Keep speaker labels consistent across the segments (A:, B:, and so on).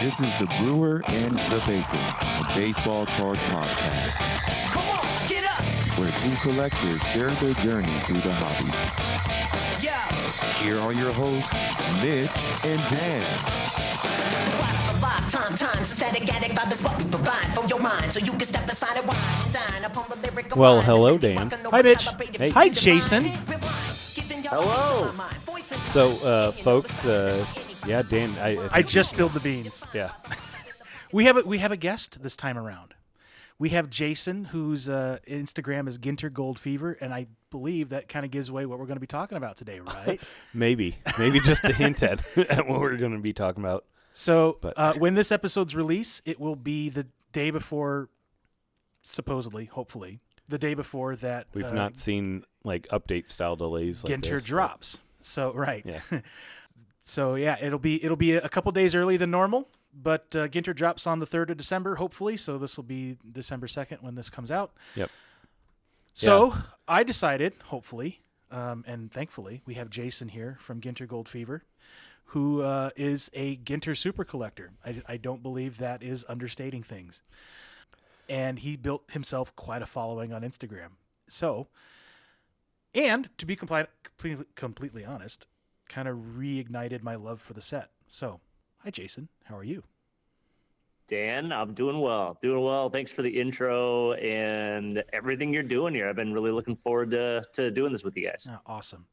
A: This is the Brewer and the Baker, a baseball card podcast.
B: Come on, get up!
A: Where two collectors share their journey through the hobby.
B: Yo!
A: Here are your hosts, Mitch and Dan.
C: Well, hello, Dan.
D: Hi, Mitch.
C: Hey.
D: Hi, Jason.
C: Hello. So, folks, yeah, Dan,
D: I just spilled the beans.
C: yeah.
D: We have a guest this time around. We have Jason, whose Instagram is GinterGoldFever, and I believe that kind of gives away what we're going to be talking about today, right?
C: Maybe just a hint at what we're going to be talking about.
D: So when this episode's release, it will be the day before, supposedly, hopefully, the day before that.
C: We've not seen like update style delays. Like
D: Ginter
C: this,
D: drops. So right.
C: Yeah.
D: So yeah, it'll be a couple days early than normal, but Ginter drops on the 3rd of December, hopefully. So this will be December 2nd when this comes out.
C: Yep.
D: So I decided, hopefully, and thankfully, we have Jason here from GinterGoldFever, who is a Ginter super collector. I don't believe that is understating things. And he built himself quite a following on Instagram. So, and to be completely honest, kind of reignited my love for the set. So, hi, Jason. How are you?
E: Dan, I'm doing well. Thanks for the intro and everything you're doing here. I've been really looking forward to doing this with you guys.
D: Oh, awesome.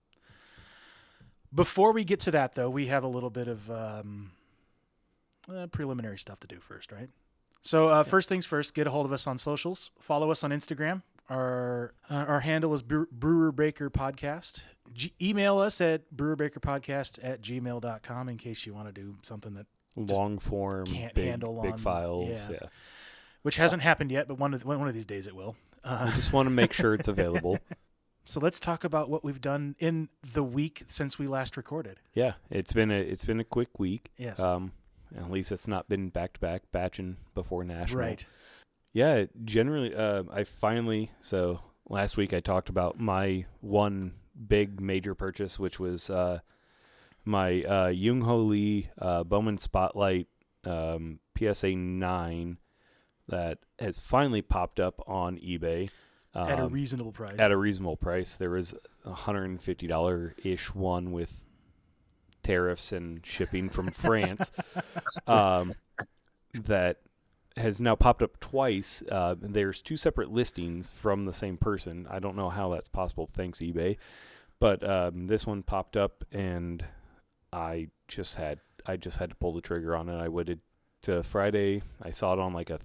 D: Before we get to that, though, we have a little bit of preliminary stuff to do first, right? So first things first, get a hold of us on socials. Follow us on Instagram. Our handle is Brewer Baker Podcast. Email us at brewerbakerpodcast@gmail.com in case you want to do something that
C: long form,
D: can't
C: big,
D: handle
C: big
D: on,
C: files. Yeah.
D: Which hasn't happened yet, but one of these days it will.
C: We just want to make sure it's available.
D: So let's talk about what we've done in the week since we last recorded.
C: Yeah, it's been a quick week.
D: Yes.
C: At least it's not been back-to-back batching before National.
D: Right.
C: Yeah, generally, so last week I talked about my one big major purchase, which was my Jung-Ho Lee Bowman Spotlight PSA 9 that has finally popped up on eBay.
D: At a reasonable price.
C: At a reasonable price. There was a $150-ish one with tariffs and shipping from France that has now popped up twice. There's two separate listings from the same person. I don't know how that's possible, thanks eBay. But this one popped up, and I just had to pull the trigger on it. I waited to Friday. I saw it on like a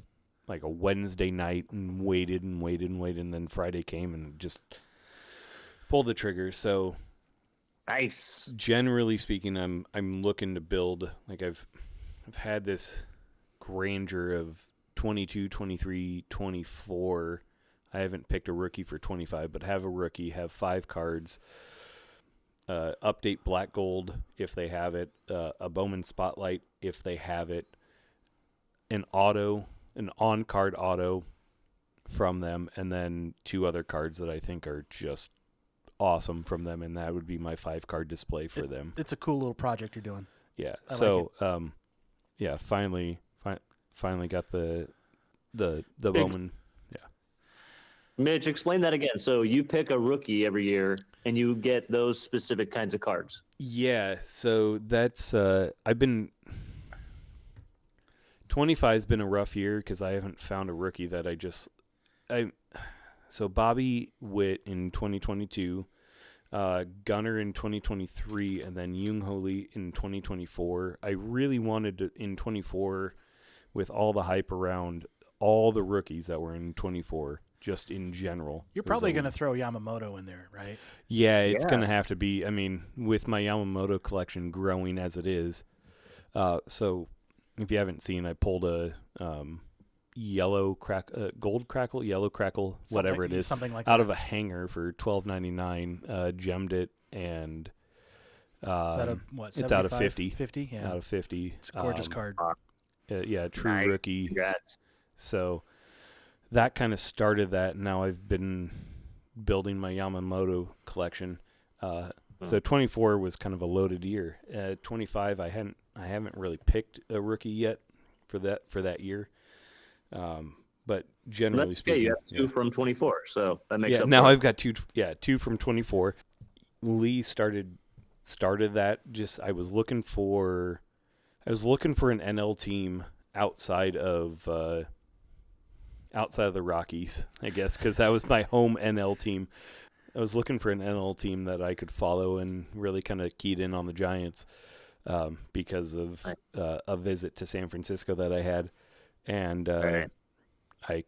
C: Wednesday night and waited, and then Friday came and just pulled the trigger. So
E: Nice.
C: generally speaking, I'm looking to build, like I've had this grandeur of 22, 23, 24. I haven't picked a rookie for 25, but have a rookie, have 5 cards, update black gold if they have it, a Bowman Spotlight if they have it, an on-card auto from them, and then 2 other cards that I think are just awesome from them, and that would be my 5-card display for them.
D: It's a cool little project you're doing.
C: Yeah.
D: I
C: So, finally got the Bowman. Yeah.
E: Mitch, explain that again. So you pick a rookie every year, and you get those specific kinds of cards.
C: Yeah. So that's 25's been a rough year because I haven't found a rookie that So Bobby Witt in 2022, Gunnar in 2023, and then Jung-Ho Lee in 2024. I really wanted to, in 24, with all the hype around all the rookies that were in 24, just in general.
D: You're probably going to throw Yamamoto in there, right?
C: Yeah, it's going to have to be. I mean, with my Yamamoto collection growing as it is. So if you haven't seen, I pulled a gold crackle, yellow crackle, whatever it is,
D: something like
C: out
D: that.
C: of a hanger for $12.99. Gemmed it, and
D: Is that a, what,
C: it's out of
D: 75?
C: 50.
D: 50? Yeah.
C: Out of 50.
D: It's a gorgeous card.
C: Yeah, true
E: Nice.
C: rookie.
E: Congrats.
C: So that kind of started that. Now I've been building my Yamamoto collection. So 24 was kind of a loaded year. 25, I haven't really picked a rookie yet. for that year. But generally
E: That's
C: speaking,
E: okay. You have two from 24, so that makes up.
C: Now
E: for it.
C: I've got two from 24. Lee started that. Just I was looking for an NL team outside of the Rockies, I guess, because that was my home NL team. I was looking for an NL team that I could follow and really kind of keyed in on the Giants because of a visit to San Francisco that I had, and
E: Nice.
C: I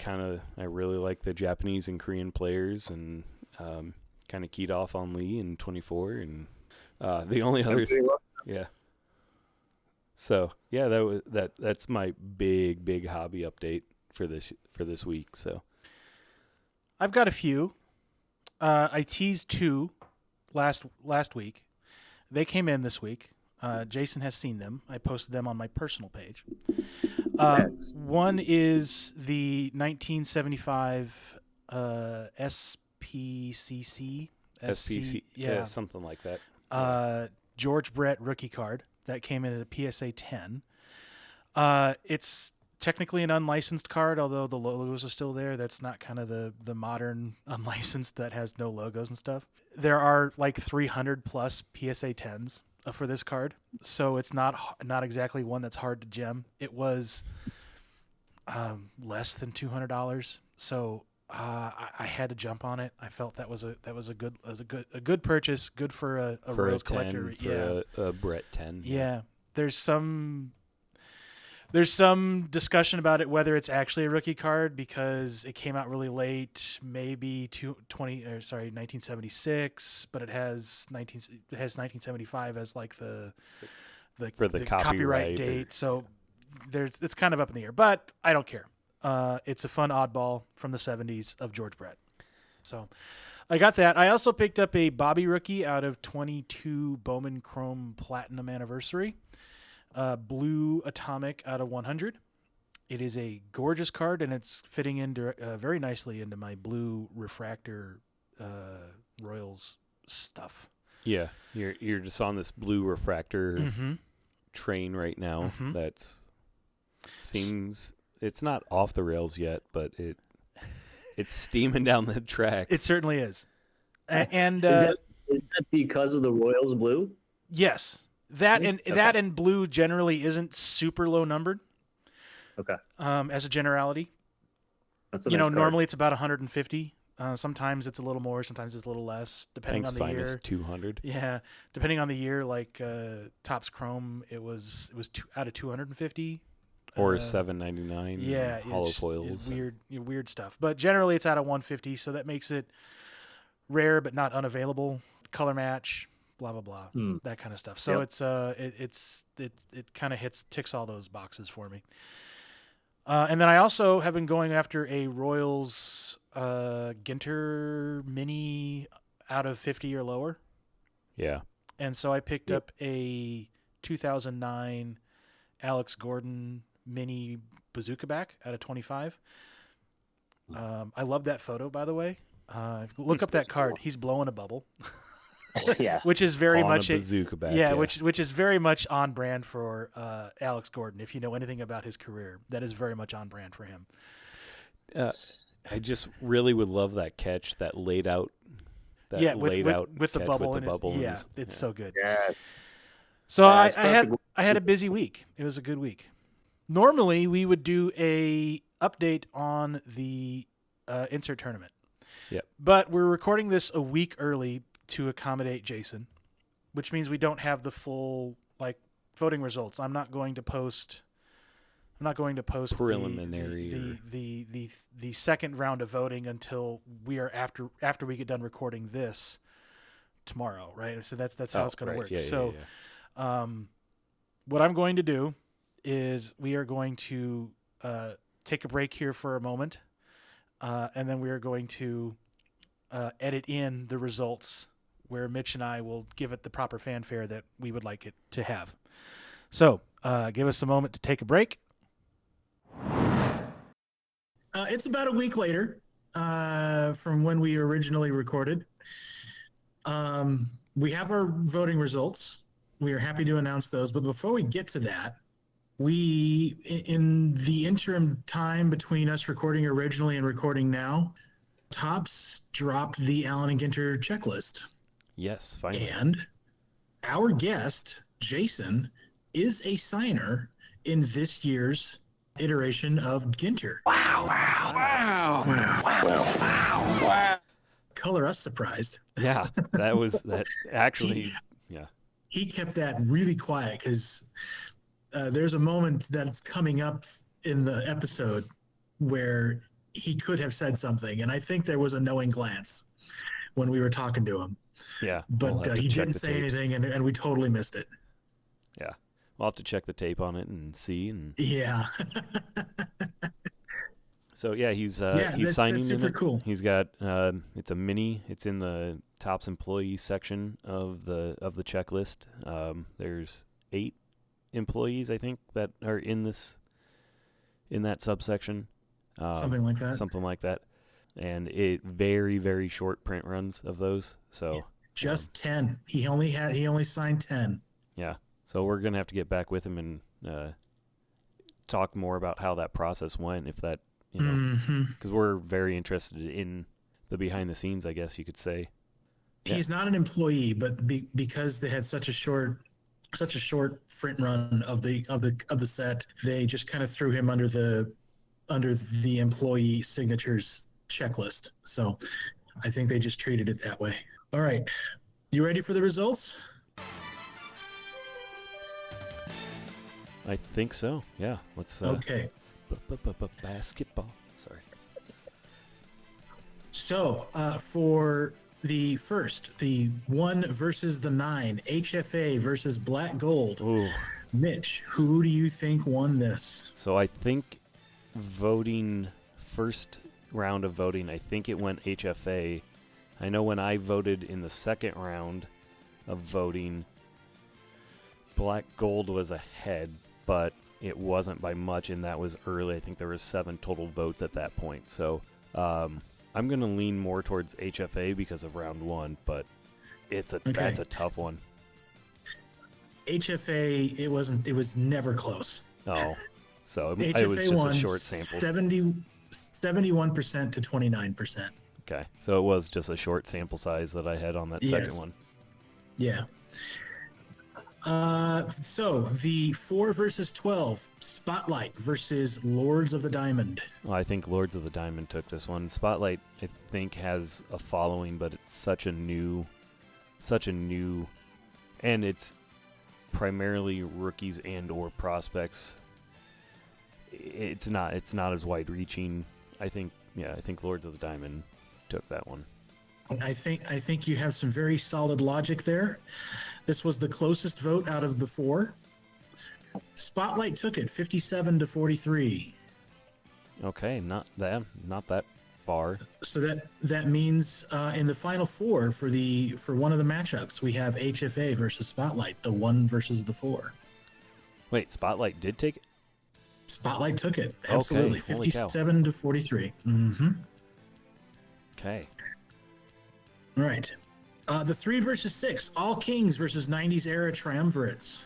C: really like the Japanese and Korean players, and kind of keyed off on Lee in 24, and the only other So that's my big hobby update for this week. So
D: I've got a few. I teased 2 last week. They came in this week. Jason has seen them. I posted them on my personal page.
E: Yes.
D: One is the 1975 SPCC.
C: SPC, something like that.
D: George Brett rookie card that came in at a PSA 10. It's technically an unlicensed card, although the logos are still there. That's not kind of the modern unlicensed that has no logos and stuff. There are like 300 plus PSA 10s for this card, so it's not exactly one that's hard to gem. It was less than $200, so I had to jump on it. I felt that was a good purchase, good for a Royals collector.
C: A Brett 10.
D: Yeah, there's some discussion about it whether it's actually a rookie card because it came out really late, maybe 1976, but it has 1975 as like the copyright date. So it's kind of up in the air, but I don't care. It's a fun oddball from the 70s of George Brett. So I got that. I also picked up a Bobby rookie out of 22 Bowman Chrome Platinum Anniversary. Blue Atomic out of 100. It is a gorgeous card, and it's fitting into very nicely into my blue refractor Royals stuff.
C: Yeah, you're just on this blue refractor train right now.
D: Mm-hmm.
C: That seems it's not off the rails yet, but it's steaming down the tracks.
D: It certainly is. And
E: is that because of the Royals blue?
D: Yes. That and blue generally isn't super low numbered.
E: Okay.
D: As a generality,
E: That's a nice card.
D: normally it's about 150. Sometimes it's a little more, sometimes it's a little less, depending on the year.
C: Finest 200.
D: Yeah, depending on the year. Like Topps Chrome, it was out of 250.
C: Or $7.99.
D: Yeah,
C: hollow
D: it's
C: foils.
D: Weird stuff. But generally, it's out of 150, so that makes it rare but not unavailable. Color match. Blah blah blah, that kind of stuff. So it kind of ticks all those boxes for me. And then I also have been going after a Royals Ginter Mini out of 50 or lower.
C: Yeah.
D: And so I picked up a 2009 Alex Gordon Mini Bazooka back out of 25. I love that photo, by the way. Look up that card. He's blowing a bubble.
E: Yeah,
D: which is very
C: on
D: much
C: a bazooka back.
D: Yeah, which is very much on brand for Alex Gordon. If you know anything about his career, that is very much on brand for him.
C: I just really would love that catch, that laid out.
D: With the bubble. It's so good.
E: Yes.
D: So I had a busy week. It was a good week. Normally we would do a update on the insert tournament.
C: Yep.
D: But we're recording this a week early to accommodate Jason, which means we don't have the full voting results. I'm not going to post
C: preliminary
D: the second round of voting until we are after we get done recording this tomorrow, right? So that's how it's going to work.
C: Yeah,
D: what I'm going to do is we are going to take a break here for a moment, and then we are going to edit in the results where Mitch and I will give it the proper fanfare that we would like it to have. So give us a moment to take a break. It's about a week later from when we originally recorded. We have our voting results. We are happy to announce those. But before we get to that,
F: in the interim time between us recording originally and recording now, Tops dropped the Allen and Ginter checklist.
C: Yes, finally.
F: And our guest, Jason, is a signer in this year's iteration of Ginter. Wow. Color us surprised.
C: Yeah, that actually, yeah.
F: He kept that really quiet because there's a moment that's coming up in the episode where he could have said something, and I think there was a knowing glance when we were talking to him.
C: Yeah.
F: But he didn't say anything, and we totally missed it.
C: Yeah. We'll have to check the tape on it and see. And
F: Yeah.
C: so yeah, he's
F: that's
C: signing
F: super
C: in it.
F: cool.
C: He's got it's a mini. It's in the Tops employee section of the checklist. There's 8 employees, I think, that are in that subsection.
F: Something like that.
C: Something like that. And it very, very short print runs of those. So
F: just 10. He only signed 10.
C: Yeah. So we're gonna have to get back with him and talk more about how that process went. If that, because we're very interested in the behind the scenes, I guess you could say.
F: He's not an employee, but because they had such a short print run of the set, they just kind of threw him under the employee signatures checklist. So I think they just treated it that way. All right. You ready for the results?
C: I think so. Yeah. Let's.
F: Okay.
C: Basketball. Sorry.
F: So for the 1 versus the 9, HFA versus Black Gold.
C: Ooh.
F: Mitch, who do you think won this?
C: So I think first round of voting, I think it went HFA. I know when I voted in the second round of voting, Black Gold was ahead, but it wasn't by much, and that was early. I think there was 7 total votes at that point. So I'm going to lean more towards HFA because of round 1, but that's a tough one.
F: HFA, it was never close.
C: Oh, so
F: HFA
C: it was just
F: won
C: a short sample.
F: 71% to 29%.
C: Okay, so it was just a short sample size that I had on that second one.
F: Yeah. So the 4 versus 12, Spotlight versus Lords of the Diamond.
C: Well, I think Lords of the Diamond took this one. Spotlight, I think, has a following, but it's such a new, and it's primarily rookies and or prospects. It's not as wide reaching. I think Lords of the Diamond took that one.
F: I think you have some very solid logic there. This was the closest vote out of the 4. Spotlight took it 57 to 43.
C: Okay, not that far.
F: So that means in the final 4 for one of the matchups, we have HFA versus Spotlight, the 1 versus the 4.
C: Wait, Spotlight did take it?
F: Spotlight took it. Absolutely.
C: Okay, holy cow.
F: 57 to 43. Mm-hmm.
C: Okay.
F: All right. The 3 versus 6, All Kings versus 90s era triumvirates.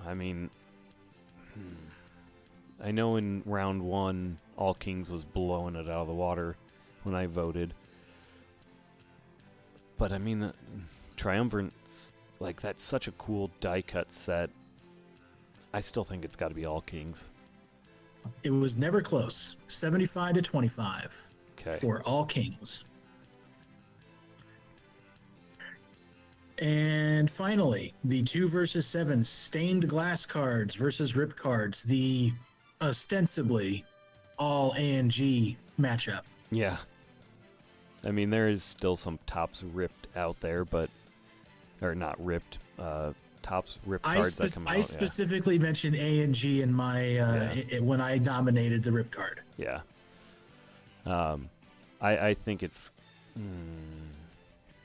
C: I mean, I know in round 1, All Kings was blowing it out of the water when I voted. But I mean, triumvirates, like, that's such a cool die cut set. I still think it's got to be All Kings.
F: It was never close. 75 to 25
C: Okay.
F: for All Kings. And finally, the 2 versus 7 stained glass cards versus rip cards, the ostensibly all A&G matchup.
C: Yeah. I mean, there is still some tops ripped out there, or not ripped, tops ripped cards that come out.
F: I specifically mentioned A&G in my when I nominated the rip card.
C: Yeah. I think it's.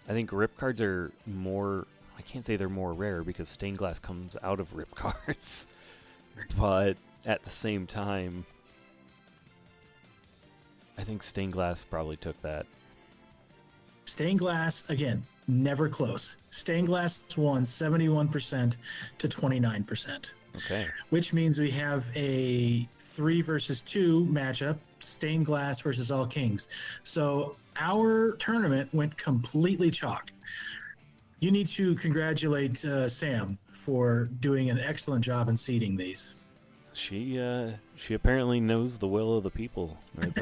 C: I think rip cards are more. I can't say they're more rare because stained glass comes out of rip cards, but at the same time, I think stained glass probably took that.
F: Stained glass, again, never close. Stained glass won 71% to 29%.
C: Okay.
F: which means we have a 3 versus 2 matchup, stained glass versus all kings. So our tournament went completely chalk. You need to congratulate Sam for doing an excellent job in seeding these.
C: She apparently knows the will of the people. Right?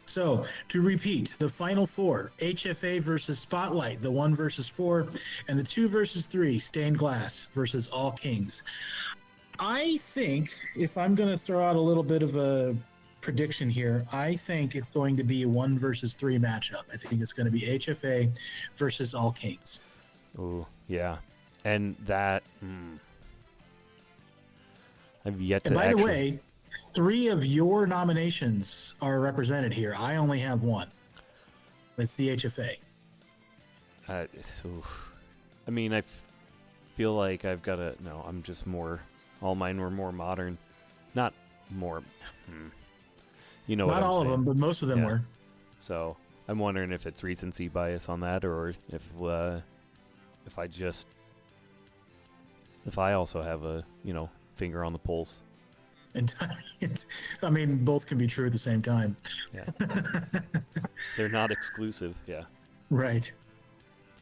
F: So, to repeat, the final 4, HFA versus Spotlight, the 1 versus 4, and the 2 versus 3, Stained Glass versus All Kings. I think, if I'm going to throw out a little bit of a prediction here, I think it's going to be a 1 versus 3 matchup. I think it's going to be HFA versus All Kings.
C: Oh, yeah. And that... I've yet to
F: And by
C: actually...
F: the way, 3 of your nominations are represented here. I only have 1. It's the HFA.
C: I mean, I feel like I've got to... No, I'm just more... All mine were more modern. Not more... You know what I'm
F: Not all
C: saying.
F: of them, but most of them
C: Yeah.
F: were.
C: So I'm wondering if it's recency bias on that, or if I also have a finger on the pulse.
F: And I mean, both can be true at the same time.
C: Yeah. They're not exclusive. Yeah.
F: Right.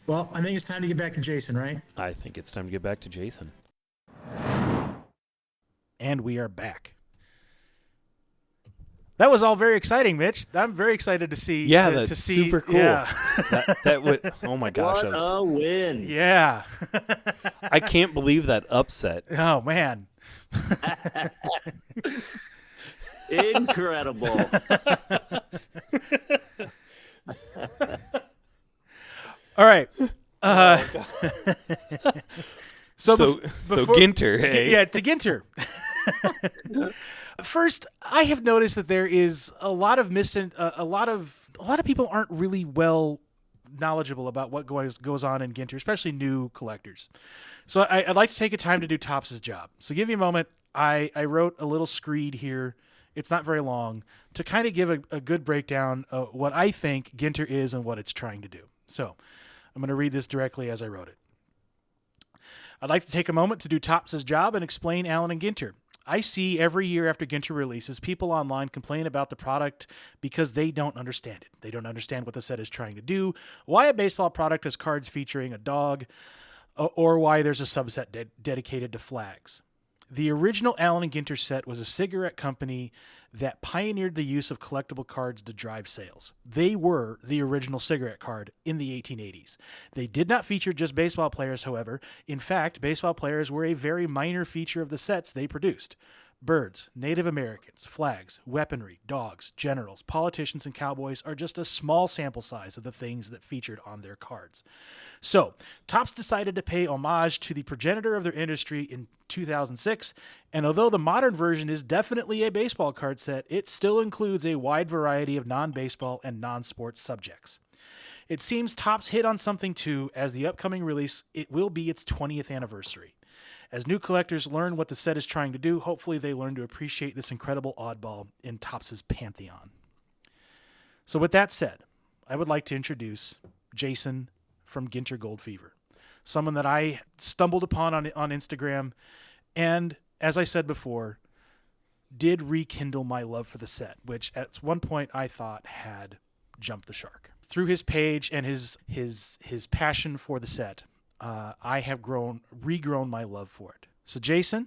F: Well, I think it's time to get back to Jason, right?
C: I think it's time to get back to Jason.
D: And we are back. That was all very exciting, Mitch. I'm very excited to see.
C: Yeah,
D: to
C: that's
D: see,
C: super cool.
D: Yeah.
C: that would. Oh my gosh!
E: What a win!
D: Yeah.
C: I can't believe that upset.
D: Oh man.
E: Incredible.
D: All right. So before-
C: Ginter, hey?
D: Yeah, to Ginter. First, I have noticed that there is a lot of a lot of people aren't really well knowledgeable about what goes on in Ginter, especially new collectors. So I'd like to take a time to do Topps' job. So give me a moment. I wrote a little screed here. It's not very long, to kind of give a good breakdown of what I think Ginter is and what it's trying to do. So I'm going to read this directly as I wrote it. I'd like to take a moment to do Topps' job and explain Allen and Ginter. I see every year after Ginter releases, people online complain about the product because they don't understand it. They don't understand what the set is trying to do, why a baseball product has cards featuring a dog, or why there's a subset dedicated to flags. The original Allen and Ginter set was a cigarette company that pioneered the use of collectible cards to drive sales. They were the original cigarette card in the 1880s. They did not feature just baseball players, however. In fact, baseball players were a very minor feature of the sets they produced. Birds, Native Americans, flags, weaponry, dogs, generals, politicians, and cowboys are just a small sample size of the things that featured on their cards. So, Topps decided to pay homage to the progenitor of their industry in 2006, and although the modern version is definitely a baseball card set, it still includes a wide variety of non-baseball and non-sports subjects. It seems Topps hit on something too, as the upcoming release, it will be its 20th anniversary. As new collectors learn what the set is trying to do, hopefully they learn to appreciate this incredible oddball in Topps' pantheon. So with that said, I would like to introduce Jason from GinterGoldFever, someone that I stumbled upon on Instagram, and as I said before, did rekindle my love for the set, which at one point I thought had jumped the shark. Through his page and his passion for the set, I have regrown my love for it. So Jason,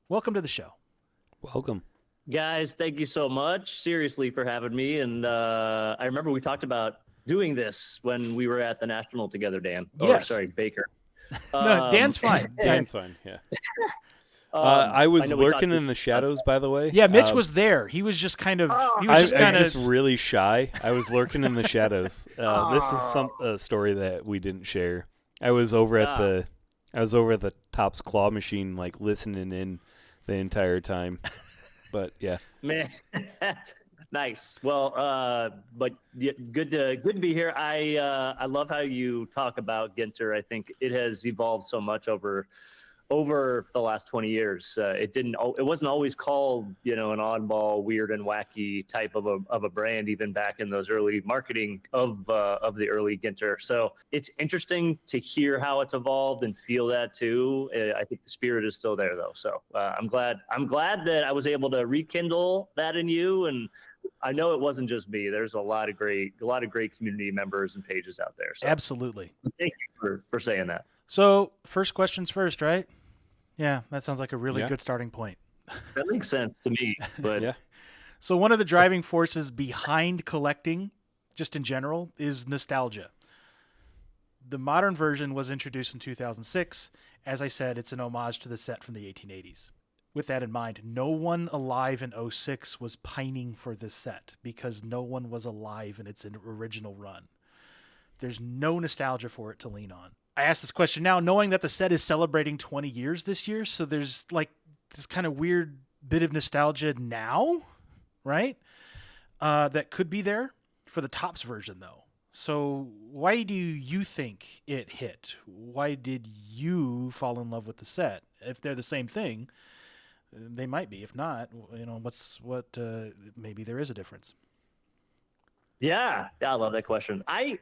D: welcome to the show.
C: Welcome.
E: Guys, thank you so much, seriously, for having me. And I remember we talked about doing this when we were at the National together, Dan.
D: Yes.
E: Sorry, Baker.
D: No, Dan's fine.
C: Dan's fine, yeah. I was lurking in the shadows, by the way.
D: Yeah, Mitch was there. He was just kind of. He was
C: I'm just really shy. I was lurking in the shadows. This is a story that we didn't share. I was over at the Topps claw machine, like listening in the entire time. But yeah,
E: Man, nice. Well, but yeah, good to be here. I love how you talk about Ginter. I think it has evolved so much over over the last 20 years. It wasn't always called, an oddball, weird and wacky type of a brand, even back in those early marketing of the early Ginter. So it's interesting to hear how it's evolved and feel that too. I think the spirit is still there though. So I'm glad that I was able to rekindle that in you. And I know it wasn't just me. There's a lot of great community members and pages out there. So
D: Absolutely.
E: thank you for saying that.
D: So first questions first, right? Yeah, that sounds like a really
C: Yeah.
D: good starting point.
E: That makes sense to me. But
C: Yeah.
D: So one of the driving forces behind collecting, just in general, is nostalgia. The modern version was introduced in 2006. As I said, it's an homage to the set from the 1880s. With that in mind, no one alive in 06 was pining for this set because no one was alive in its original run. There's no nostalgia for it to lean on. I ask this question now knowing that the set is celebrating 20 years this year, so there's like this kind of weird bit of nostalgia now, right? That could be there for the Topps version, though. So why do you think it hit? Why did you fall in love with the set? If they're the same thing, they might be. If not, maybe there is a difference.
E: yeah, I love that question. I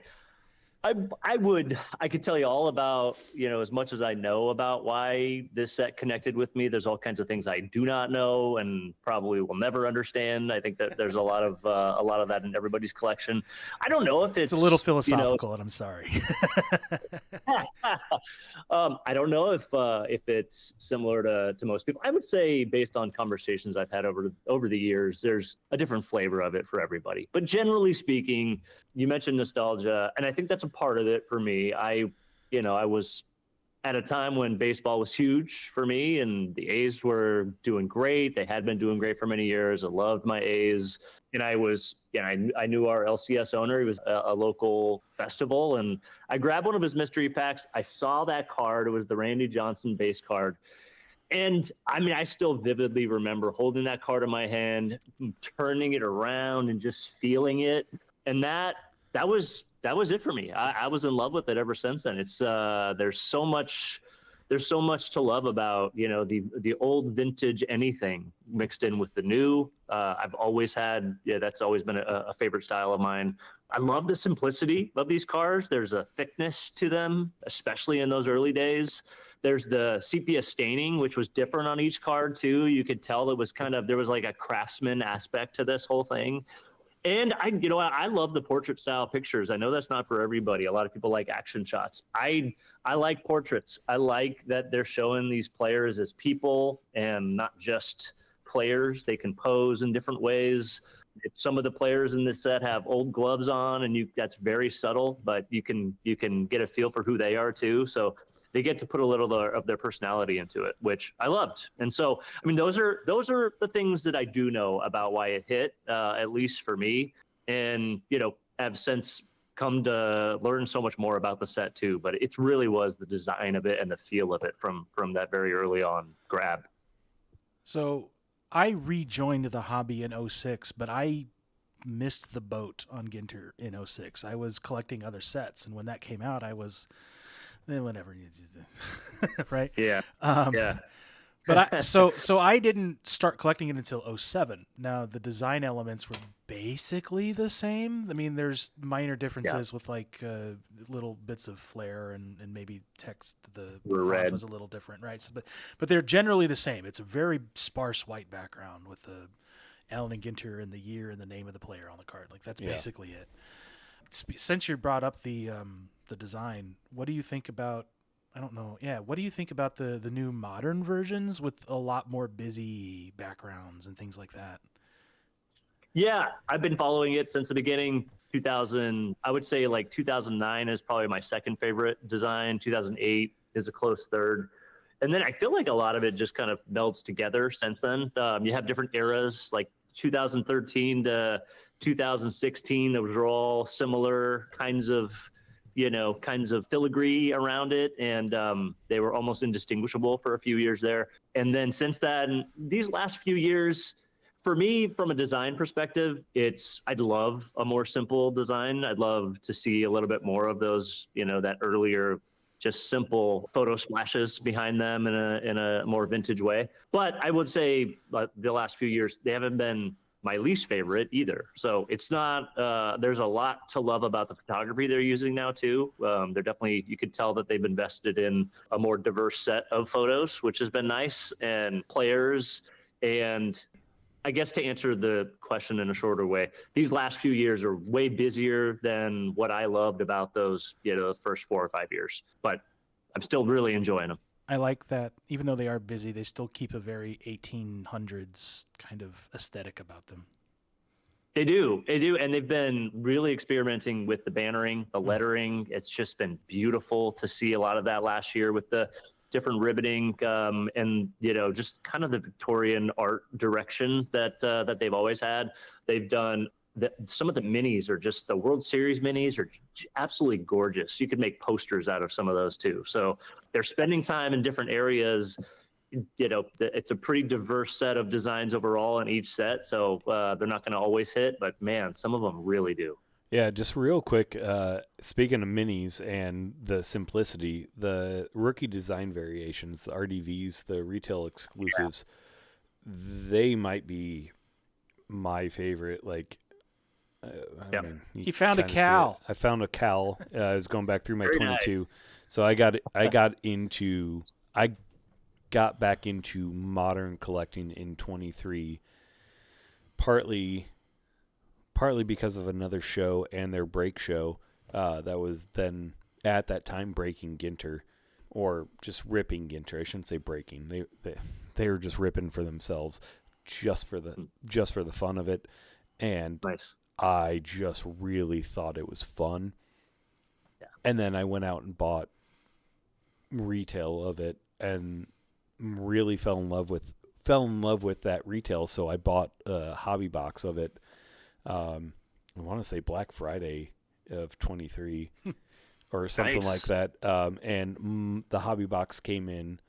E: could tell you all about, as much as I know about why this set connected with me. There's all kinds of things I do not know and probably will never understand. I think that there's a lot of that in everybody's collection. I don't know if it's
D: a little philosophical, and I'm sorry.
E: I don't know if it's similar to most people. I would say, based on conversations I've had over the years, there's a different flavor of it for everybody. But generally speaking, you mentioned nostalgia, and I think that's a part of it for me. I was at a time when baseball was huge for me, and the A's were doing great. They had been doing great for many years. I loved my A's, and I knew our LCS owner. He was a local festival, and I grabbed one of his mystery packs. I saw that card. It was the Randy Johnson base card. And I still vividly remember holding that card in my hand, turning it around and just feeling it. And that was it for me. I was in love with it ever since then. It's there's so much to love about the old vintage anything mixed in with the new. I've always had that's always been a favorite style of mine. I love the simplicity of these cars. There's a thickness to them, especially in those early days. There's the sepia staining, which was different on each card too. You could tell there was like a craftsman aspect to this whole thing. And I love the portrait style pictures. I know that's not for everybody. A lot of people like action shots. I like portraits. I like that they're showing these players as people and not just players. They can pose in different ways. Some of the players in this set have old gloves on, and that's very subtle, but you can get a feel for who they are too. So they get to put a little of their personality into it, which I loved. And so, those are the things that I do know about why it hit, at least for me. And, have since come to learn so much more about the set too. But it really was the design of it and the feel of it from that very early on grab.
D: So I rejoined the hobby in 06, but I missed the boat on Ginter in 06. I was collecting other sets, and when that came out, I was... whatever, right?
E: Yeah. Yeah.
D: But so I didn't start collecting it until 07. Now the design elements were basically the same. There's minor differences with like little bits of flair and maybe text. The font was a little different, right? So, but they're generally the same. It's a very sparse white background with the Allen and Ginter and the year and the name of the player on the card. Like that's basically it. Since you brought up the design, what do you think about? I don't know. Yeah, what do you think about the new modern versions with a lot more busy backgrounds and things like that?
E: Yeah, I've been following it since the beginning. 2000, I would say like 2009 is probably my second favorite design. 2008 is a close third. And then I feel like a lot of it just kind of melds together since then. You have different eras, like 2013 to 2016. Those were all similar kinds of filigree around it, and they were almost indistinguishable for a few years there. And then since then, these last few years, for me, from a design perspective, I'd love a more simple design. I'd love to see a little bit more of those, that earlier just simple photo splashes behind them in a more vintage way. But I would say the last few years, they haven't been my least favorite either. So it's not, there's a lot to love about the photography they're using now too. They're definitely, you could tell that they've invested in a more diverse set of photos, which has been nice, and players. And I guess to answer the question in a shorter way, these last few years are way busier than what I loved about those, the first 4 or 5 years. But I'm still really enjoying them.
D: I like that even though they are busy, they still keep a very 1800s kind of aesthetic about them.
E: They do. And they've been really experimenting with the bannering, the lettering. It's just been beautiful to see a lot of that last year with the different ribbiting, and just kind of the Victorian art direction that they've always had. They've done some of the minis are just, the World Series minis are absolutely gorgeous. You could make posters out of some of those too. So they're spending time in different areas. It's a pretty diverse set of designs overall in each set. So they're not going to always hit, but man, some of them really do.
C: Yeah, just real quick, speaking of minis and the simplicity, the rookie design variations, the RDVs, the retail exclusives, they might be my favorite. Like, I mean,
D: he found a Cal.
C: I found a Cal. I was going back through my
E: Very
C: 22.
E: nice.
C: So I got back into modern collecting in 23, partly because of another show and their break show that was then at that time breaking Ginter, or just ripping Ginter. I shouldn't say breaking. They were just ripping for themselves, just for the fun of it. And
E: Nice.
C: I just really thought it was fun.
E: Yeah.
C: And then I went out and bought retail of it and really fell in love with that retail. So I bought a hobby box of it. I want to say Black Friday of 23 or something
E: Nice.
C: like that. And the hobby box came in,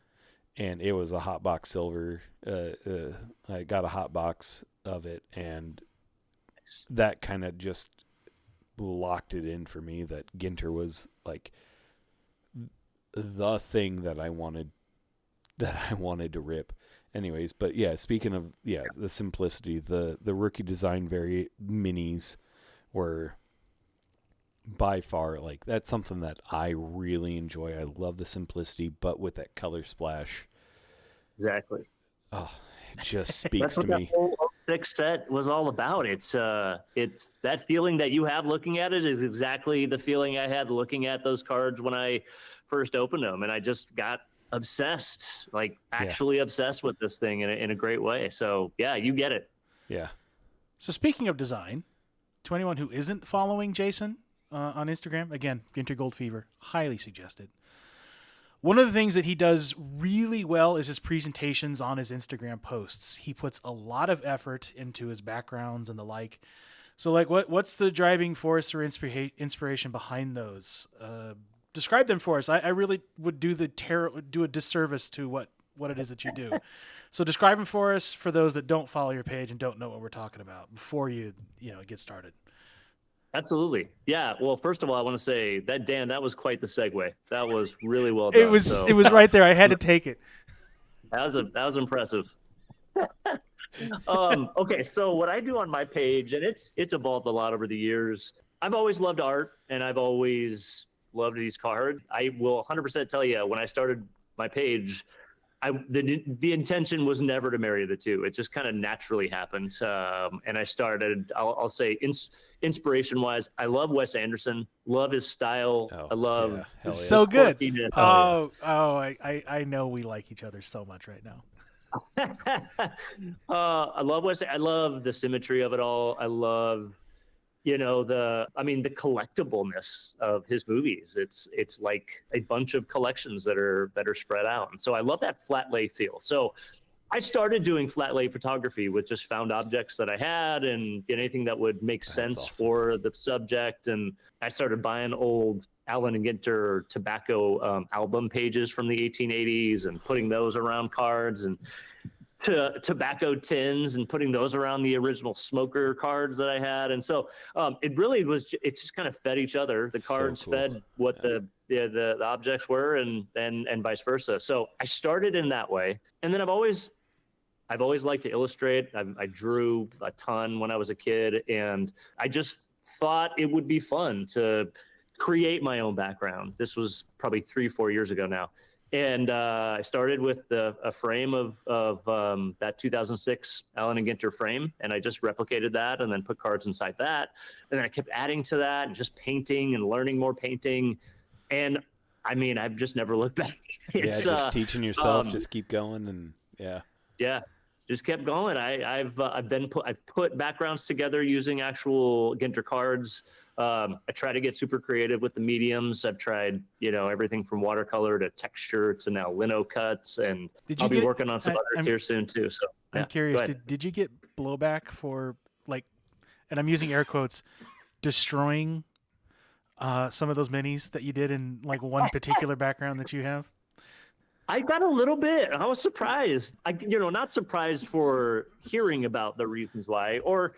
C: and it was a hot box silver. I got a hot box of it, and that kind of just locked it in for me that Ginter was like the thing that I wanted to rip. Anyways, but yeah, speaking of the simplicity, the rookie design minis were by far, like, that's something that I really enjoy. I love the simplicity, but with that color splash.
E: Exactly.
C: Oh, it just speaks
E: That's
C: to
E: what
C: me.
E: that whole 06 set was all about. It's that feeling that you have looking at it is exactly the feeling I had looking at those cards when I first opened them, and I just got obsessed, like actually obsessed with this thing in a great way. So yeah, you get it.
C: Yeah.
D: So speaking of design, to anyone who isn't following Jason on Instagram, again, GinterGoldFever, highly suggested. One of the things that he does really well is his presentations on his Instagram posts. He puts a lot of effort into his backgrounds and the like. So, like, what's the driving force or inspiration behind those? Describe them for us. I really would do a disservice to what it is that you do. So describe them for us, for those that don't follow your page and don't know what we're talking about, before you get started.
E: Absolutely. Yeah. Well, first of all, I want to say that, Dan, that was quite the segue. That was really well done.
D: It was right there. I had to take it.
E: That was impressive. Okay, so what I do on my page, and it's evolved a lot over the years. I've always loved art, and I've always loved these cards. I will 100% tell you, when I started my page, the intention was never to marry the two. It just kind of naturally happened, and I started. I'll say inspiration-wise, I love Wes Anderson. Love his style. I love.
C: Yeah.
D: So good.
E: quirkiness.
D: I know we like each other so much right now.
E: I love Wes. I love the symmetry of it all. I love, the collectibleness of his movies. It's like a bunch of collections that are spread out. And so I love that flat lay feel. So I started doing flat lay photography with just found objects that I had and anything that would make sense
C: awesome.
E: for the subject. And I started buying old Allen and Ginter tobacco album pages from the 1880s and putting those around cards, and tobacco tins and putting those around the original smoker cards that I had. And so it really was, it just kind of fed each other. The
C: So
E: cards
C: cool.
E: fed what the the objects were, and vice versa. So I started in that way, and then I've always liked to illustrate. I drew a ton when I was a kid, and I just thought it would be fun to create my own background. This was probably 3-4 years ago now. And I started with a frame of that 2006 Allen & Ginter frame, and I just replicated that and then put cards inside that. And then I kept adding to that and just painting and learning more painting. And I mean, I've just never looked back. It's,
C: just teaching yourself, just keep going, and
E: yeah, just kept going. I've put backgrounds together using actual Ginter cards. I try to get super creative with the mediums. I've tried, everything from watercolor to texture to now lino cuts, and I'll be working on some others here soon too. So
D: I'm curious, did you get blowback for, like, and I'm using air quotes, destroying some of those minis that you did in like one particular background that you have?
E: I got a little bit. I was surprised. Not surprised for hearing about the reasons why, or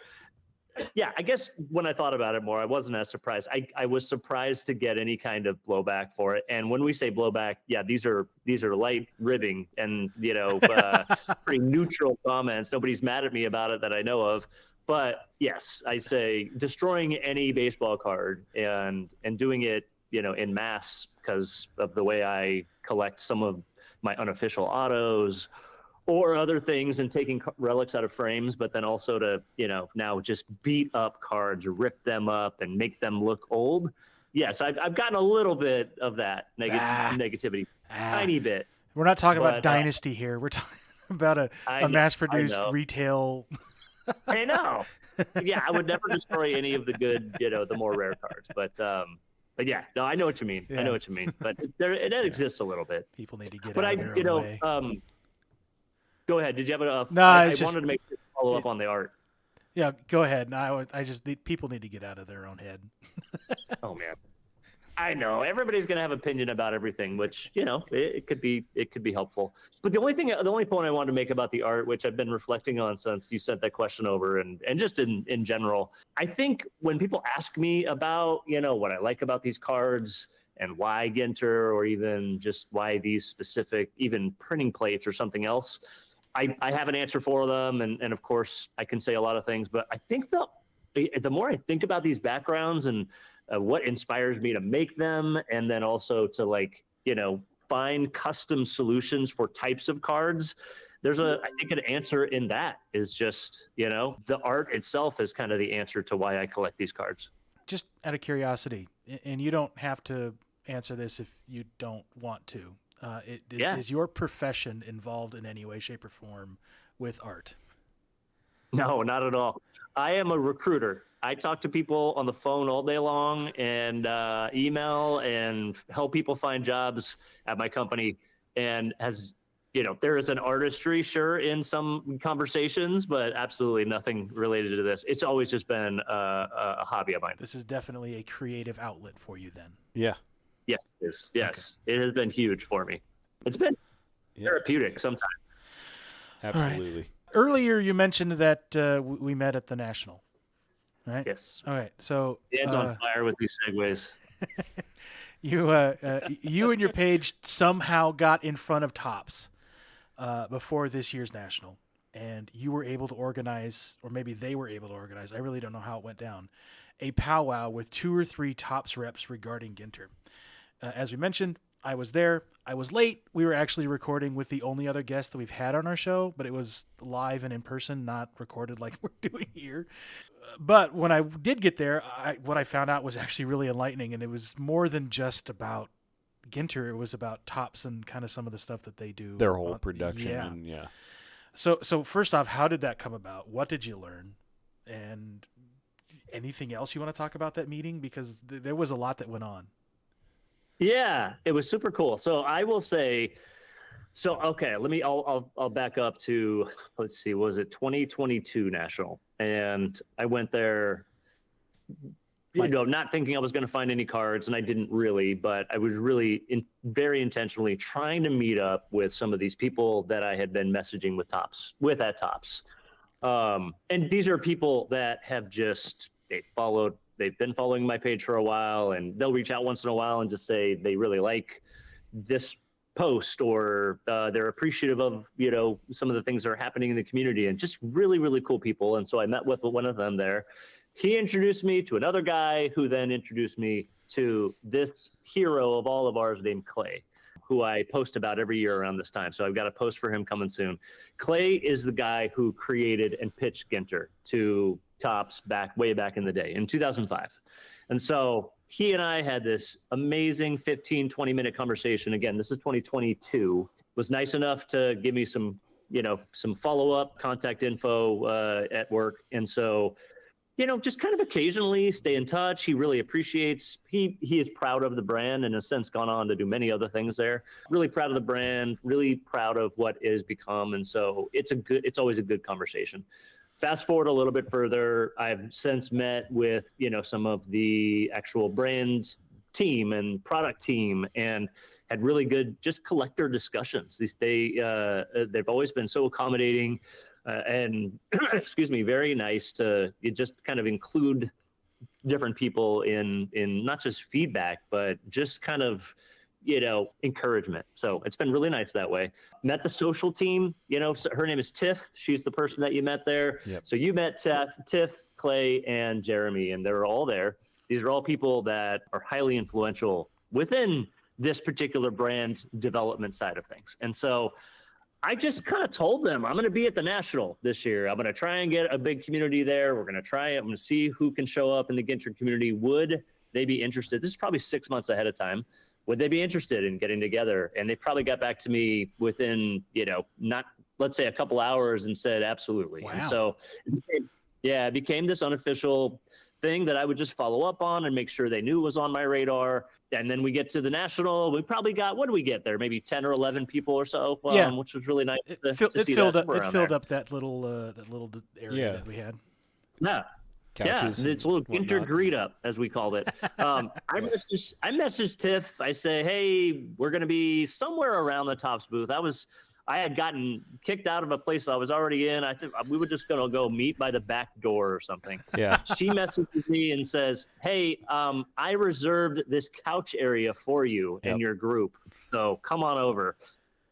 E: yeah, I guess when I thought about it more, I wasn't as surprised. I was surprised to get any kind of blowback for it. And when we say blowback, yeah, these are light ribbing and, pretty neutral comments. Nobody's mad at me about it that I know of. But yes, I say destroying any baseball card and doing it, in mass because of the way I collect some of my unofficial autos or other things, and taking relics out of frames, but then also to, now just beat up cards, rip them up and make them look old. Yes, I've gotten a little bit of that negativity, tiny bit.
D: We're not talking about Dynasty here. We're talking about a mass-produced retail.
E: I know. Yeah, I would never destroy any of the good, the more rare cards. But yeah, no, I know what you mean. Yeah. I know what you mean. But it exists a little bit.
D: People need to get out of their own way.
E: Go ahead. Did you have a?
D: No,
E: I wanted to make sure to follow up on the art.
D: Yeah, go ahead. No, people need to get out of their own head.
E: Oh man, I know everybody's gonna have opinion about everything, which it could be helpful. But the only point I wanted to make about the art, which I've been reflecting on since you sent that question over, and just in general, I think when people ask me about what I like about these cards and why Ginter, or even just why these specific, even printing plates or something else, I have an answer for them, and of course I can say a lot of things, but I think the more I think about these backgrounds and what inspires me to make them, and then also to find custom solutions for types of cards, I think an answer in that is just, the art itself is kind of the answer to why I collect these cards.
D: Just out of curiosity, and you don't have to answer this if you don't want to. Is your profession involved in any way, shape, or form with art?
E: No, not at all. I am a recruiter. I talk to people on the phone all day long, and email, and help people find jobs at my company. And there is an artistry, sure, in some conversations, but absolutely nothing related to this. It's always just been a hobby of mine.
D: This is definitely a creative outlet for you then.
C: Yeah.
E: Yes, it is. Yes, okay. It has been huge for me. It's been therapeutic sometimes.
C: Absolutely.
D: Right. Earlier, you mentioned that we met at the National, right?
E: Yes.
D: All right. So
E: Dan's on fire with these segues.
D: You and your page somehow got in front of Topps before this year's National, and you were able to organize, or maybe they were able to organize, I really don't know how it went down, a powwow with 2 or 3 Topps reps regarding Ginter. As we mentioned, I was there. I was late. We were actually recording with the only other guest that we've had on our show, but it was live and in person, not recorded like we're doing here. But when I did get there, what I found out was actually really enlightening, and it was more than just about Ginter. It was about Topps and kind of some of the stuff that they do.
C: Their whole production. Yeah.
D: So first off, how did that come about? What did you learn? And anything else you want to talk about that meeting? Because there was a lot that went on.
E: Yeah, it was super cool. So I will say, okay, I'll back up to, let's see, was it 2022 National? And I went there, not thinking I was going to find any cards, and I didn't really, but I was really very intentionally trying to meet up with some of these people that I had been messaging at Topps. And these are people that have they followed they've been following my page for a while, and they'll reach out once in a while and just say they really like this post, or they're appreciative of, you know, some of the things that are happening in the community, and just really, really cool people. And so I met with one of them there. He introduced me to another guy who then introduced me to this hero of all of ours named Clay, who I post about every year around this time. So I've got a post for him coming soon. Clay is the guy who created and pitched Ginter to Topps way back in the day, in 2005. And so he and I had this amazing 15, 20-minute conversation. Again, this is 2022. Was nice enough to give me some, you know, some follow-up contact info at work. And so, you know, just kind of occasionally stay in touch. He really appreciates, he is proud of the brand, and in a sense gone on to do many other things there. Really proud of the brand, really proud of what it has become. And so it's always a good conversation. Fast forward a little bit further, I've since met with, you know, some of the actual brand team and product team, and had really good just collector discussions. They've always been so accommodating and excuse me, very nice to just kind of include different people in not just feedback, but just kind of, you know, encouragement. So it's been really nice that way. Met the social team, you know, so her name is Tiff. She's the person that you met there.
C: Yep.
E: So you met Tiff, Clay, and Jeremy, and they're all there. These are all people that are highly influential within this particular brand development side of things. And so I just kind of told them, I'm going to be at the National this year. I'm going to try and get a big community there. We're going to try it. I'm going to see who can show up in the Ginter community. Would they be interested? This is probably 6 months ahead of time. Would they be interested in getting together? And they probably got back to me within, you know, not, let's say, a couple hours, and said, absolutely.
D: Wow.
E: And so, it became this unofficial thing that I would just follow up on and make sure they knew it was on my radar. And then we get to the National. We probably got, what do we get there? Maybe 10 or 11 people or so, which was really nice to see
D: filled
E: that
D: up. It filled up that little area that we had.
E: Yeah.
C: Couches,
E: yeah, it's a little
C: whatnot.
E: Ginter greet up, as we called it. I messaged Tiff. I say, hey, we're going to be somewhere around the Topps booth. I had gotten kicked out of a place I was already in. I think we were just going to go meet by the back door or something.
C: Yeah.
E: She messages me and says, hey, I reserved this couch area for you in your group, so come on over.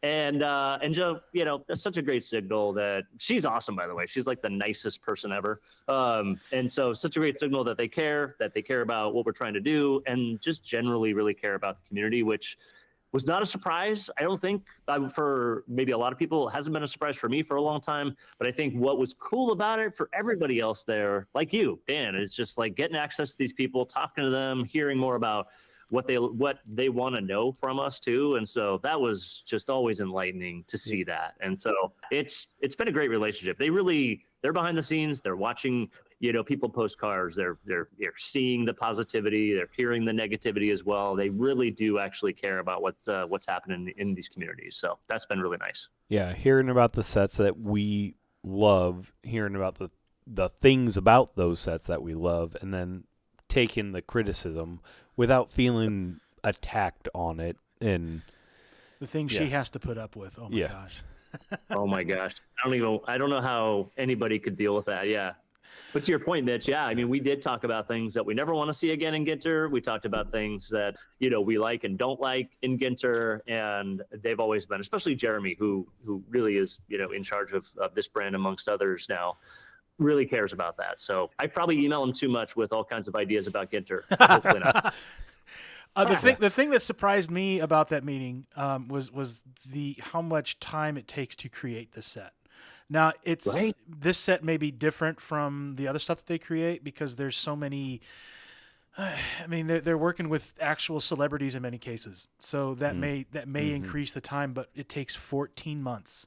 E: And Joe, you know, that's such a great signal that she's awesome, by the way. She's like the nicest person ever. And so such a great signal that they care about what we're trying to do, and just generally really care about the community, which was not a surprise. I don't think for maybe a lot of people, it hasn't been a surprise for me for a long time. But I think what was cool about it for everybody else there, like you, Dan, is just like getting access to these people, talking to them, hearing more about what they want to know from us too. And so that was just always enlightening to see that. And so it's been a great relationship. They're behind the scenes. They're watching, you know, people post cards. They're seeing the positivity. They're hearing the negativity as well. They really do actually care about what's happening in these communities. So that's been really nice.
C: Yeah, hearing about the sets that we love, hearing about the things about those sets that we love, and then taking the criticism without feeling attacked on it. And
D: the things she has to put up with. Oh my gosh.
E: Oh my gosh. I don't know how anybody could deal with that. Yeah. But to your point, Mitch, yeah, I mean, we did talk about things that we never want to see again in Ginter. We talked about things that, you know, we like and don't like in Ginter, and they've always been, especially Jeremy, who really is, you know, in charge of this brand amongst others now, really cares about that. So I probably email him too much with all kinds of ideas about Ginter. Hopefully not.
D: The thing that surprised me about that meeting was how much time it takes to create the set. Now this set may be different from the other stuff that they create because there's so many. I mean, they're working with actual celebrities in many cases, so that may increase the time, but it takes 14 months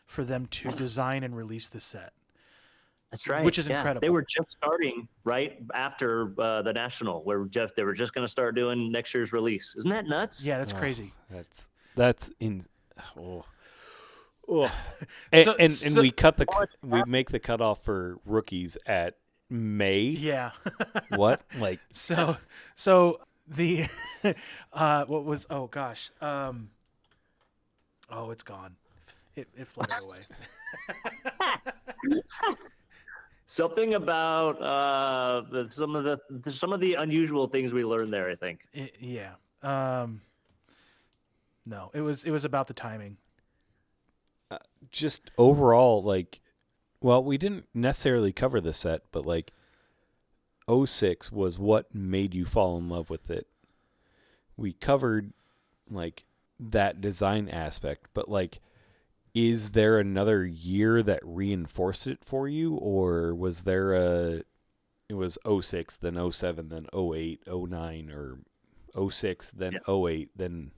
D: for them to design and release the set.
E: That's right.
D: Which is incredible. They
E: were just starting right after the National, where they were just going to start doing next year's release. Isn't that nuts?
D: Yeah, that's crazy.
C: That's in. Oh. And we make the cutoff for rookies at May.
D: Yeah.
C: What? Like
D: so the what was it's gone. It flooded away.
E: Something about some of the unusual things we learned there, I think.
D: Yeah. No, it was about the timing.
C: Just overall, like, well, we didn't necessarily cover the set, but like, '06 was what made you fall in love with it. We covered like that design aspect, but like, is there another year that reinforced it for you, or was there it was '06, then '07, then '08, '09, or '06, then '08, then,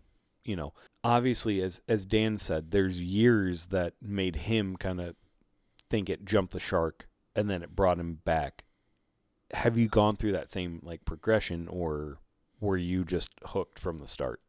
C: obviously, as Dan said, there's years that made him kind of think it jumped the shark, and then it brought him back. Have you gone through that same like progression, or were you just hooked from the start?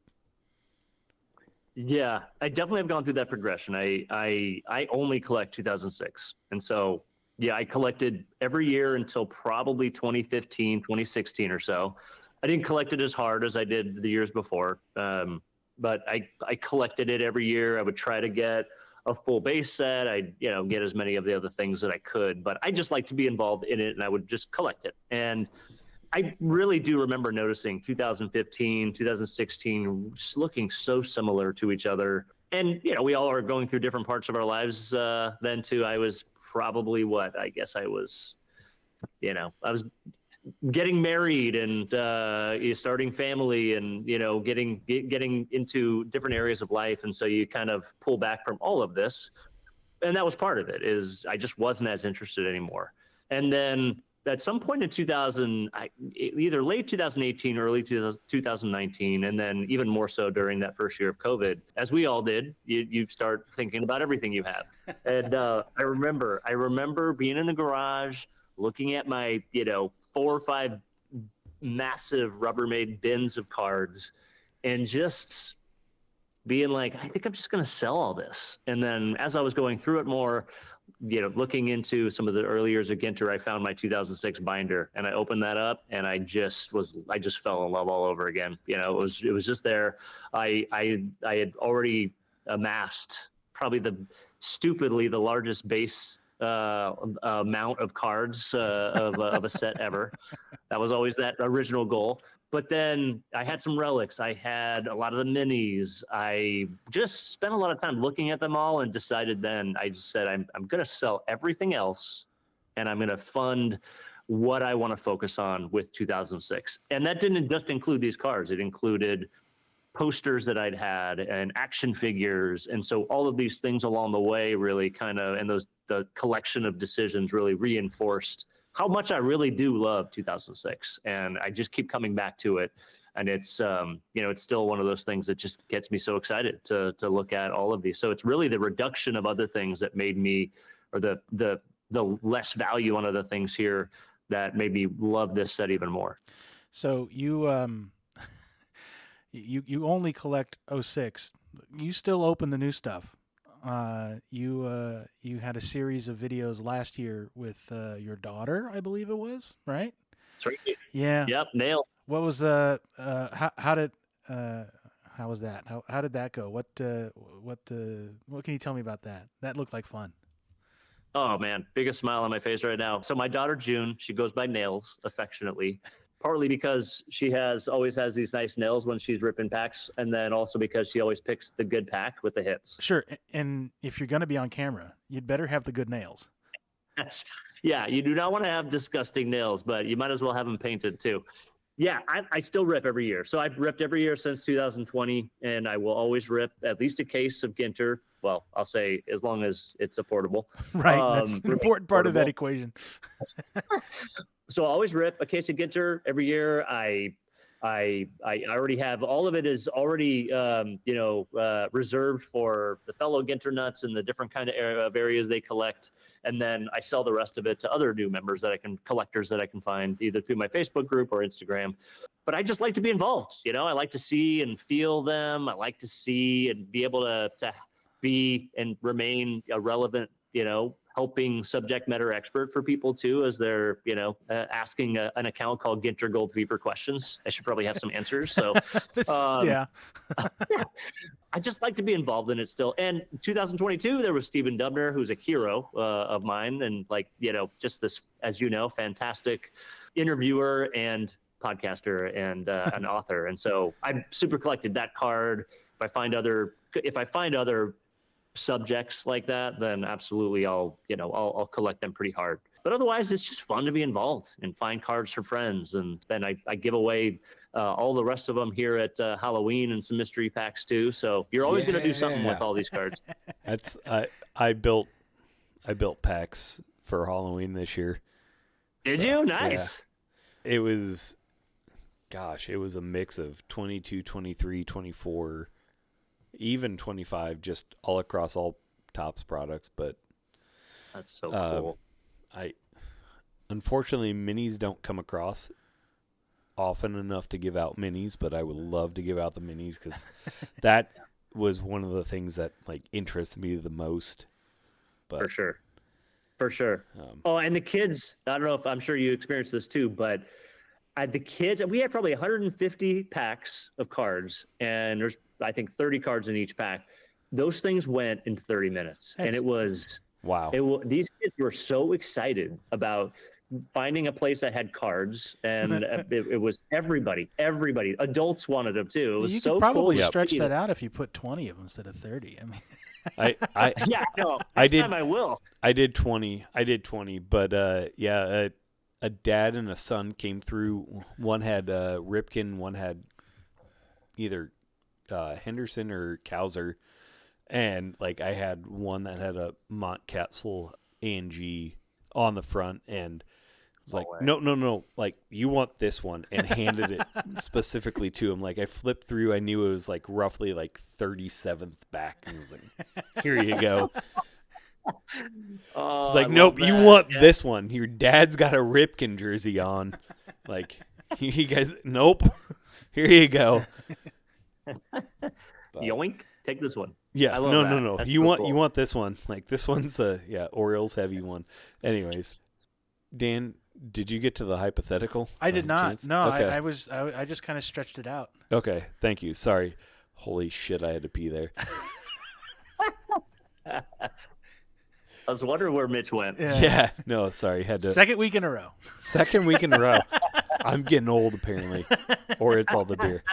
E: Yeah, I definitely have gone through that progression. I only collect 2006. And so, yeah, I collected every year until probably 2015, 2016 or so. I didn't collect it as hard as I did the years before. But I collected it every year. I would try to get a full base set. I'd, get as many of the other things that I could, but I just like to be involved in it, and I would just collect it. And I really do remember noticing 2015, 2016 just looking so similar to each other. And, we all are going through different parts of our lives then too. I was probably I was getting married and starting family and, getting into different areas of life. And so you kind of pull back from all of this. And that was part of it, is I just wasn't as interested anymore. And then at some point in either late 2018, early 2019, and then even more so during that first year of COVID, as we all did, you start thinking about everything you have. And I remember being in the garage, looking at my, 4 or 5 massive Rubbermaid bins of cards, and just being like, I think I'm just going to sell all this. And then as I was going through it more, looking into some of the early years of Ginter, I found my 2006 binder, and I opened that up, and I just fell in love all over again. It was just there. I had already amassed probably the largest base amount of cards of a set ever. That was always that original goal. But then I had some relics. I had a lot of the minis. I just spent a lot of time looking at them all, and decided then, I just said, I'm going to sell everything else, and I'm going to fund what I want to focus on with 2006. And that didn't just include these cards. It included posters that I'd had and action figures. And so all of these things along the way really and the collection of decisions really reinforced how much I really do love 2006. And I just keep coming back to it. And it's, it's still one of those things that just gets me so excited to look at all of these. So it's really the reduction of other things that made me, or the less value on other things here, that made me love this set even more.
D: So you you only collect 06. You still open the new stuff. You had a series of videos last year with your daughter, I believe it was, right?
E: That's right.
D: Yeah.
E: Yep. Nailed.
D: What was how was that? How did that go? What can you tell me about that? That looked like fun.
E: Oh man, biggest smile on my face right now. So my daughter June, she goes by Nails affectionately, partly because she always has these nice nails when she's ripping packs, and then also because she always picks the good pack with the hits.
D: Sure, and if you're going to be on camera, you'd better have the good nails.
E: Yeah, you do not want to have disgusting nails, but you might as well have them painted too. Yeah, I still rip every year. So I've ripped every year since 2020, and I will always rip at least a case of Ginter. Well, I'll say as long as it's affordable.
D: Right, that's an important part of that equation.
E: So I always rip a case of Ginter every year. I already have all of it is already reserved for the fellow Ginter nuts and the different kind of areas they collect, and then I sell the rest of it to other new members collectors that I can find either through my Facebook group or Instagram. But I just like to be involved. I like to see and feel them. I like to see and be able to be and remain a relevant, helping subject matter expert for people too, as they're, asking an account called GinterGoldFever questions. I should probably have some answers. So,
D: yeah,
E: I just like to be involved in it still. And 2022, there was Stephen Dubner, who's a hero of mine, and like, you know, just this, as you know, fantastic interviewer and podcaster and an author. And so I super collected that card. If I find other subjects like that, then absolutely I'll collect them pretty hard. But otherwise, it's just fun to be involved and find cards for friends. And then I give away all the rest of them here at Halloween and some mystery packs too. So you're always going to do something with all these cards.
C: That's I built packs for Halloween this year.
E: Did you? Nice.
C: Yeah. It was a mix of 22, 23, 24, even 25, just all across all Topps products. But
E: that's so cool.
C: Unfortunately, minis don't come across often enough to give out minis, but I would love to give out the minis because that was one of the things that like interests me the most. But
E: For sure. And the kids, I don't know if I'm sure you experienced this too, but the kids, we had probably 150 packs of cards, and there's, I think, 30 cards in each pack. Those things went in 30 minutes. And it was,
C: wow.
E: These kids were so excited about finding a place that had cards, and it was everybody. Adults wanted them too. It was
D: you
E: so
D: could probably
E: cool.
D: stretch that out if you put 20 of them instead of 30. I mean,
E: yeah, no, next time I will.
C: I did 20, but a dad and a son came through. One had Ripken, one had either Henderson or Cowser, and like I had one that had a Montcastle A&G on the front, and was like, no, like you want this one, and handed it specifically to him. Like I flipped through, I knew it was like roughly like 37th back, and was like, here you go. It's like, nope, you want this one. Your dad's got a Ripken jersey on. Like, you guys, nope. Here you go.
E: Yoink, take this one.
C: Yeah, no.
E: That's
C: You
E: so
C: want
E: cool.
C: you want this one. Like this one's Orioles heavy one. Anyways, Dan, did you get to the hypothetical?
D: I did not.
C: Chance?
D: No,
C: okay.
D: I just kind of stretched it out.
C: Okay, thank you. Sorry. Holy shit, I had to pee there.
E: I was wondering where Mitch went.
C: Yeah. No, sorry. Had to.
D: Second week in a row.
C: Second week in a row. I'm getting old apparently, or it's all the beer.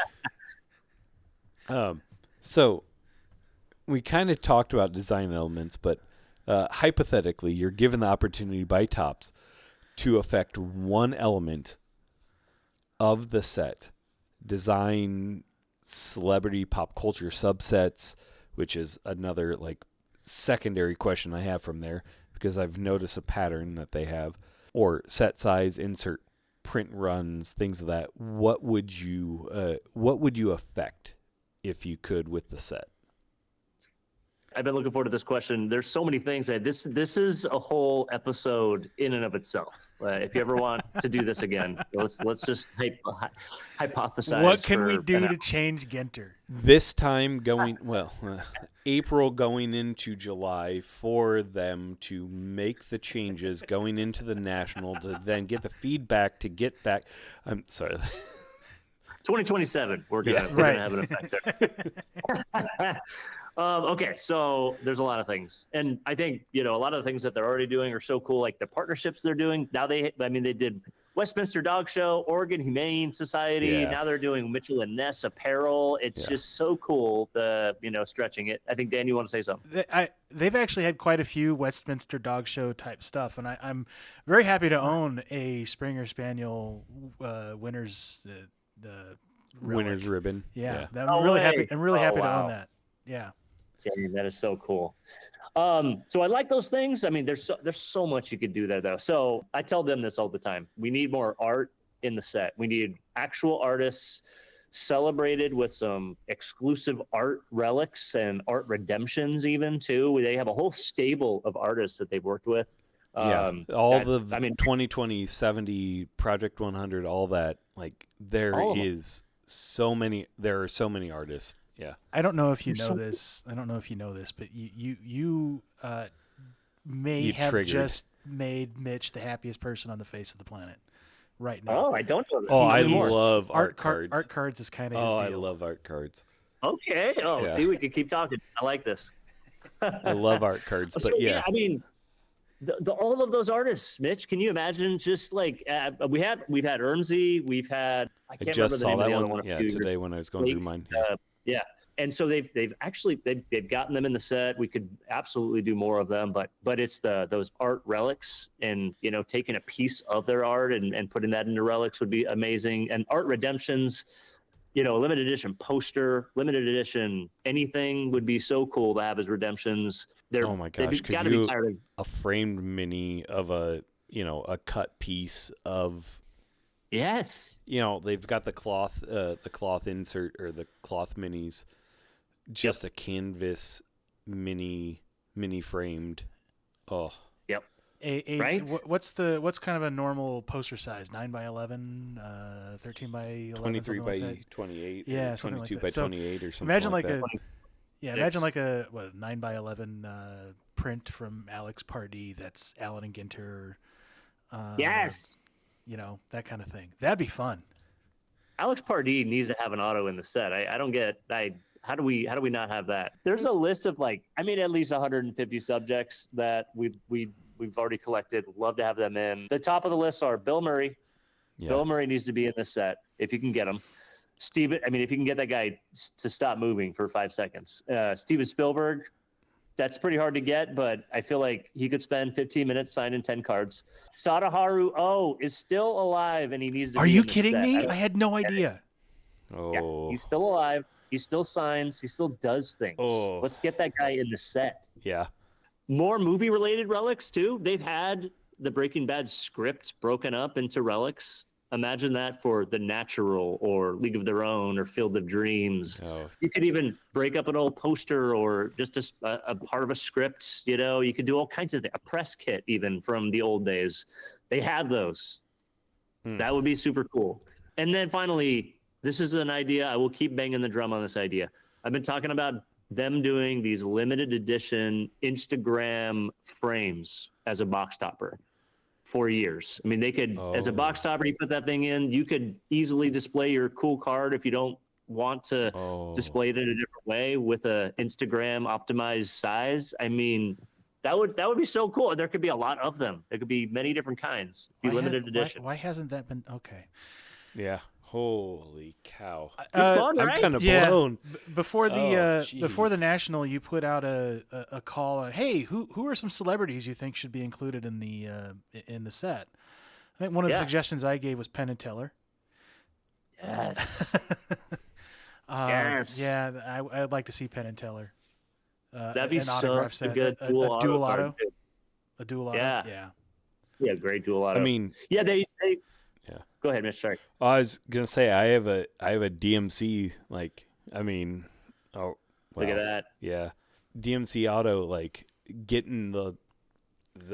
C: So we kind of talked about design elements, but hypothetically, you're given the opportunity by Topps to affect one element of the set, design, celebrity, pop culture subsets, which is another like secondary question I have from there because I've noticed a pattern that they have, or set size, insert print runs, things of that. What would you affect if you could with the set?
E: I've been looking forward to this question. There's so many things that this is a whole episode in and of itself. If you ever want to do this again, let's just hypothesize.
D: What can we do to change Ginter?
C: This time April going into July for them to make the changes going into the National to then get the feedback to get back. I'm sorry.
E: 2027, we're gonna have an effect there. Okay, so there's a lot of things, and I think a lot of the things that they're already doing are so cool. Like the partnerships they're doing now. They did Westminster Dog Show, Oregon Humane Society.
C: Yeah.
E: Now they're doing Mitchell and Ness apparel. It's just so cool. Stretching it. I think Dan, you want to say something?
D: They've actually had quite a few Westminster Dog Show type stuff, and I'm very happy to own a Springer Spaniel Winners the
C: Winner's ribbon.
D: Yeah. I'm really happy. I'm really happy to own that. Yeah.
E: Damn, that is so cool. So I like those things. I mean, there's so much you could do there, though. So I tell them this all the time. We need more art in the set. We need actual artists celebrated with some exclusive art relics and art redemptions even, too. They have a whole stable of artists that they've worked with.
C: The 2020 70 Project 100, all that. Like, there are so many artists. Yeah.
D: I don't know if you know this. But you may have
C: triggered.
D: Just made Mitch the happiest person on the face of the planet right now.
E: Oh, I don't know that.
C: Oh, I love art cards.
D: Art cards is kind of his deal.
C: I love art cards.
E: Okay. Oh,
C: Yeah.
E: see, we can keep talking. I like this.
C: I love art cards,
E: So,
C: but yeah.
E: I mean, all of those artists, Mitch. Can you imagine? Just like we've had Ermsey, we've had I
C: I
E: can't
C: just
E: remember the name
C: saw
E: of
C: that
E: the other
C: one.
E: one.
C: Yeah, today when I was going through mine. Yeah.
E: Yeah, and so they've gotten them in the set. We could absolutely do more of them, but it's those art relics, and taking a piece of their art and putting that into relics would be amazing. And art redemptions, limited edition poster, limited edition anything would be so cool to have as redemptions.
C: Oh my gosh, could you a framed mini of a cut piece of.
E: Yes.
C: They've got the cloth insert or the cloth minis, just a canvas mini framed. Oh.
E: Yep.
D: Right. What's kind of a normal poster size? 9x11, 13x11,
C: 23 by
D: like
C: 28.
D: Yeah,
C: 22
D: like
C: by
D: that.
C: 28 or something.
D: Imagine
C: like
D: like
C: that.
D: imagine like a 9x11 print from Alex Pardee. That's Allen and Ginter.
E: Yes.
D: That kind of thing. That'd be fun.
E: Alex Pardee needs to have an auto in the set. I don't get. How do we not have that? There's a list of at least 150 subjects that we've already collected. Love to have them in. The top of the list are Bill Murray. Yeah. Bill Murray needs to be in this set if you can get him. Steven, if you can get that guy to stop moving for 5 seconds. Steven Spielberg. That's pretty hard to get, but I feel like he could spend 15 minutes signing 10 cards. Sadaharu O is still alive, and he needs to.
D: Are you kidding me? I had no idea.
C: Oh,
E: yeah, he's still alive. He still signs. He still does things.
C: Oh.
E: Let's get that guy in the set.
C: Yeah.
E: More movie-related relics too. They've had the Breaking Bad script broken up into relics. Imagine that for The Natural or League of Their Own or Field of Dreams.
C: Oh.
E: You could even break up an old poster or just a part of a script. You could do all kinds of things. A press kit even from the old days. They have those. That would be super cool. And then finally, this is an idea. I will keep banging the drum on this idea. I've been talking about them doing these limited edition Instagram frames as a box topper. For years. They could, as a box topper, you put that thing in, you could easily display your cool card if you don't want to display it in a different way with a Instagram optimized size. That would be so cool. There could be a lot of them. There could be many different kinds. Limited edition.
D: Why hasn't that been okay?
C: Yeah. Holy cow!
E: Fun, right?
C: I'm kind of blown.
D: Before the national, you put out a call. Hey, who are some celebrities you think should be included in the set? I think one of the suggestions I gave was Penn and Teller.
E: Yes. Yes.
D: Yeah, I'd like to see Penn and Teller.
E: That'd be
D: such
E: a good dual auto.
D: A dual auto.
E: Yeah. Yeah, great dual auto.
C: Yeah.
E: They. Yeah. Go ahead, Mitch. Sorry.
C: I was gonna say I have a DMC.
E: Look at that.
C: Yeah, DMC auto getting the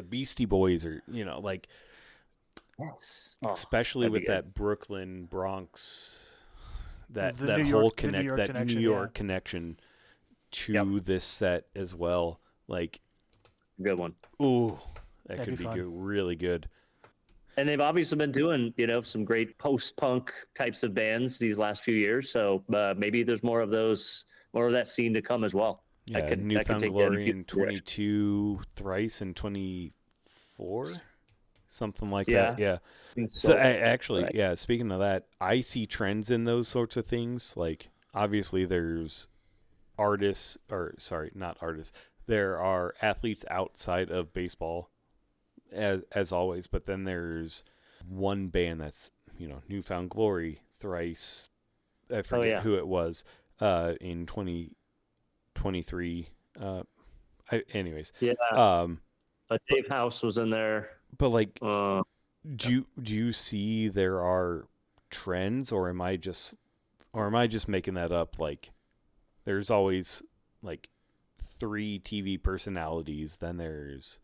C: Beastie Boys or
E: yes,
C: especially with that Brooklyn Bronx that
D: New
C: whole
D: York,
C: connect that
D: connection,
C: New York connection to this set as well.
E: Good one.
C: Ooh, that
D: That'd
C: could be
D: fun.
C: good, really good.
E: And they've obviously been doing, some great post-punk types of bands these last few years. So maybe there's more of that scene to come as well.
C: Yeah, Newfound Glory in 22, Thrice in 24, something like that. Yeah. So speaking of that, I see trends in those sorts of things. Obviously there's there are athletes outside of baseball as always, but then there's one band that's Newfound Glory, Thrice, I forget who it was in 2023. Anyways,
E: Dave House was in there,
C: but do you see there are trends, or am I just making that up? There's always 3 TV personalities, then there's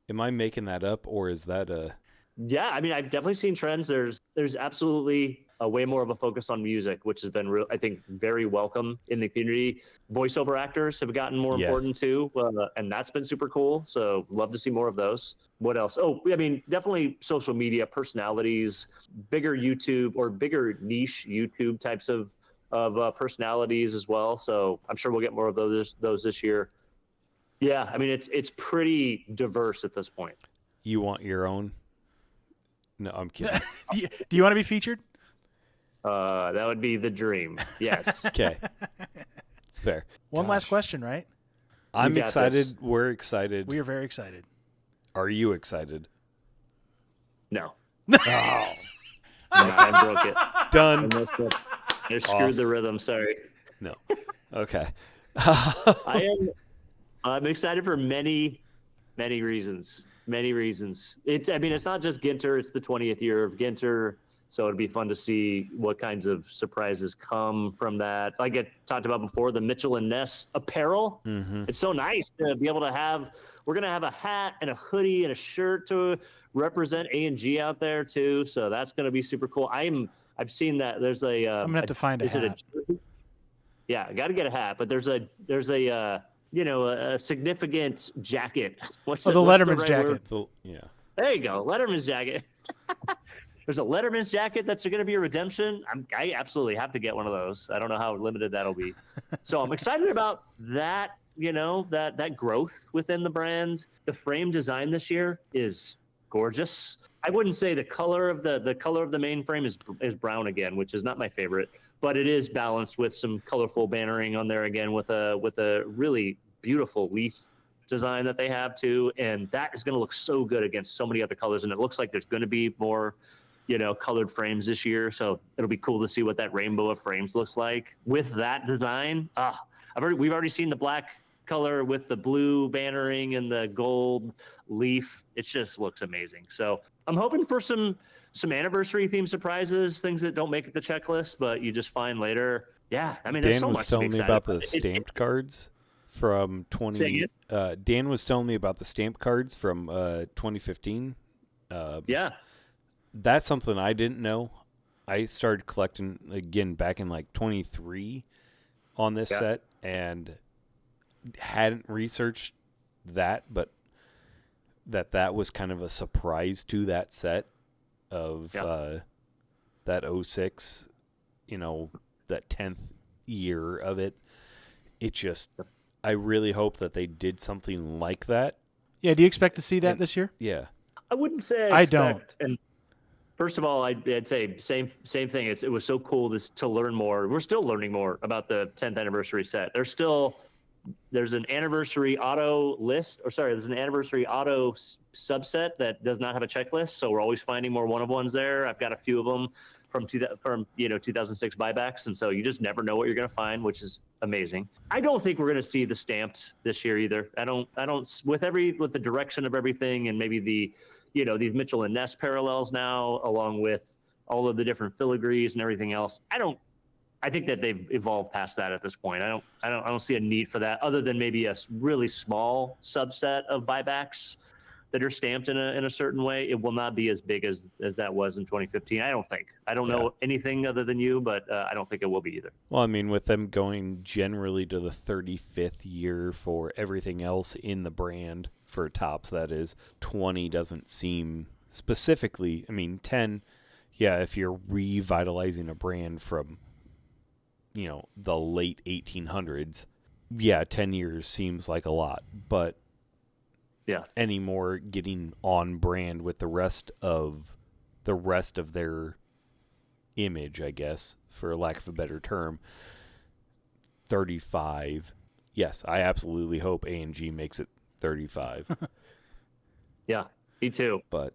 C: Am I making that up, or is that a?
E: Yeah, I've definitely seen trends. There's absolutely a way more of a focus on music, which has been I think very welcome in the community. Voiceover actors have gotten more important too, and that's been super cool. So love to see more of those. What else? Definitely social media personalities, bigger YouTube or bigger niche YouTube types of personalities as well. So I'm sure we'll get more of those this year. Yeah, I mean it's pretty diverse at this point.
C: You want your own? No, I'm kidding.
D: Do you want to be featured?
E: That would be the dream. Yes.
C: Okay. It's fair.
D: One last
C: Gosh.
D: question, right?
C: I'm
E: got
C: excited.
E: this.
C: We're excited.
D: We are very excited.
C: Are you excited?
E: No.
C: Oh,
E: I broke it.
C: done.
E: I messed up. I screwed the rhythm. Sorry.
C: No. Okay.
E: I'm excited for many reasons. Many reasons. It's not just Ginter. It's the 20th year of Ginter. So it'd be fun to see what kinds of surprises come from that. Like I talked about before, the Mitchell and Ness apparel.
C: Mm-hmm.
E: It's so nice to be able to have. We're gonna have a hat and a hoodie and a shirt to represent A&G out there too. So that's gonna be super cool. I've seen that. There's a.
D: I'm gonna have to find a
E: is
D: hat.
E: it a jersey? Yeah, I got to get a hat. But there's a a significant jacket. What's
D: the
E: what's
D: Letterman's
E: right
D: jacket.
E: word?
C: Yeah.
E: There you go, Letterman's jacket. There's a Letterman's jacket that's going to be a redemption. I absolutely have to get one of those. I don't know how limited that'll be. So I'm excited about that. That growth within the brand. The frame design this year is gorgeous. I wouldn't say the color of the main frame is brown again, which is not my favorite, but it is balanced with some colorful bannering on there again with a really beautiful leaf design that they have too, and that is going to look so good against so many other colors. And it looks like there's going to be more colored frames this year, so it'll be cool to see what that rainbow of frames looks like with that design. We've already seen the black color with the blue bannering and the gold leaf. It just looks amazing. So I'm hoping for some anniversary theme surprises, things that don't make the checklist but you just find later. Yeah, I mean, there's so
C: Dan was
E: much to be
C: telling me
E: excited
C: about the
E: about.
C: stamped cards from 20.
E: Say
C: Dan was telling me about the stamped cards from 2015.
E: Yeah.
C: That's something I didn't know. I started collecting again back in like 23 on this set and hadn't researched that, but that was kind of a surprise to that set of that 06, that 10th year of it. It just, I really hope that they did something like that.
D: Yeah, do you expect to see that this year?
C: Yeah.
E: I wouldn't say
D: I
E: expect,
D: don't.
E: And first of all, I'd say same thing. It was so cool to learn more. We're still learning more about the 10th anniversary set. There's an anniversary auto list, there's an anniversary auto subset that does not have a checklist. So we're always finding more one-of-ones there. I've got a few of them from 2006 buybacks, and so you just never know what you're going to find, which is amazing. I don't think we're going to see the stamped this year either. I don't with the direction of everything and maybe the these Mitchell and Ness parallels now, along with all of the different filigrees and everything else. I think that they've evolved past that at this point. I don't see a need for that, other than maybe a really small subset of buybacks that are stamped in a certain way. It will not be as big as that was in 2015. I don't think. I don't know anything other than you, but I don't think it will be either.
C: Well, I mean, with them going generally to the 35th year for everything else in the brand, for tops that is, 20 doesn't seem specifically, 10, if you're revitalizing a brand from, the late 1800s, 10 years seems like a lot, but anymore getting on brand with the rest of their image, I guess, for lack of a better term. 35. Yes, I absolutely hope A&G makes it 35.
E: Yeah, me too.
C: But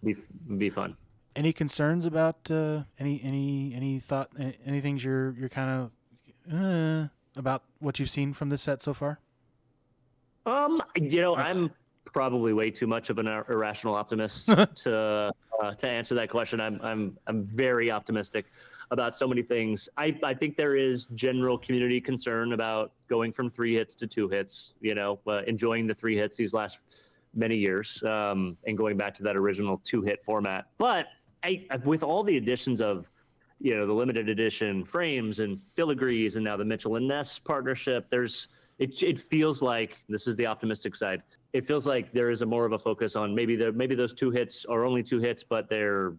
E: be fun.
D: Any concerns about any thought, any things you're kind of about what you've seen from this set so far?
E: I'm probably way too much of an irrational optimist to answer that question. I'm very optimistic about so many things. I think there is general community concern about going from 3 hits to 2 hits, enjoying the 3 hits these last many years, and going back to that original 2-hit format. But with all the additions of, the limited edition frames and filigrees and now the Mitchell and Ness partnership, it feels like, this is the optimistic side, it feels like there is more of a focus on maybe those 2 hits are only 2 hits, but they're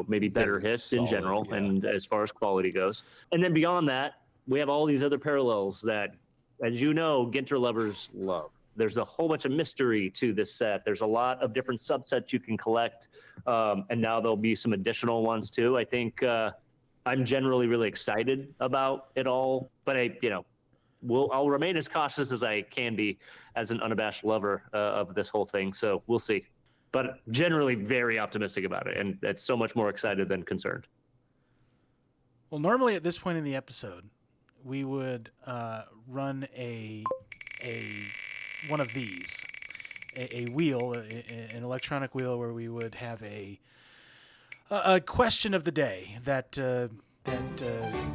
E: maybe better hits in
C: solid,
E: general,
C: yeah.
E: and as far as quality goes. And then beyond that, we have all these other parallels that, as you know, Ginter lovers love. There's a whole bunch of mystery to this set. There's a lot of different subsets you can collect, and now there'll be some additional ones too. I think I'm generally really excited about it all, but I'll remain as cautious as I can be as an unabashed lover of this whole thing. So we'll see. But generally very optimistic about it, and it's so much more excited than concerned.
D: Well, normally at this point in the episode, we would run a one of these, a wheel, an electronic wheel, where we would have a question of the day that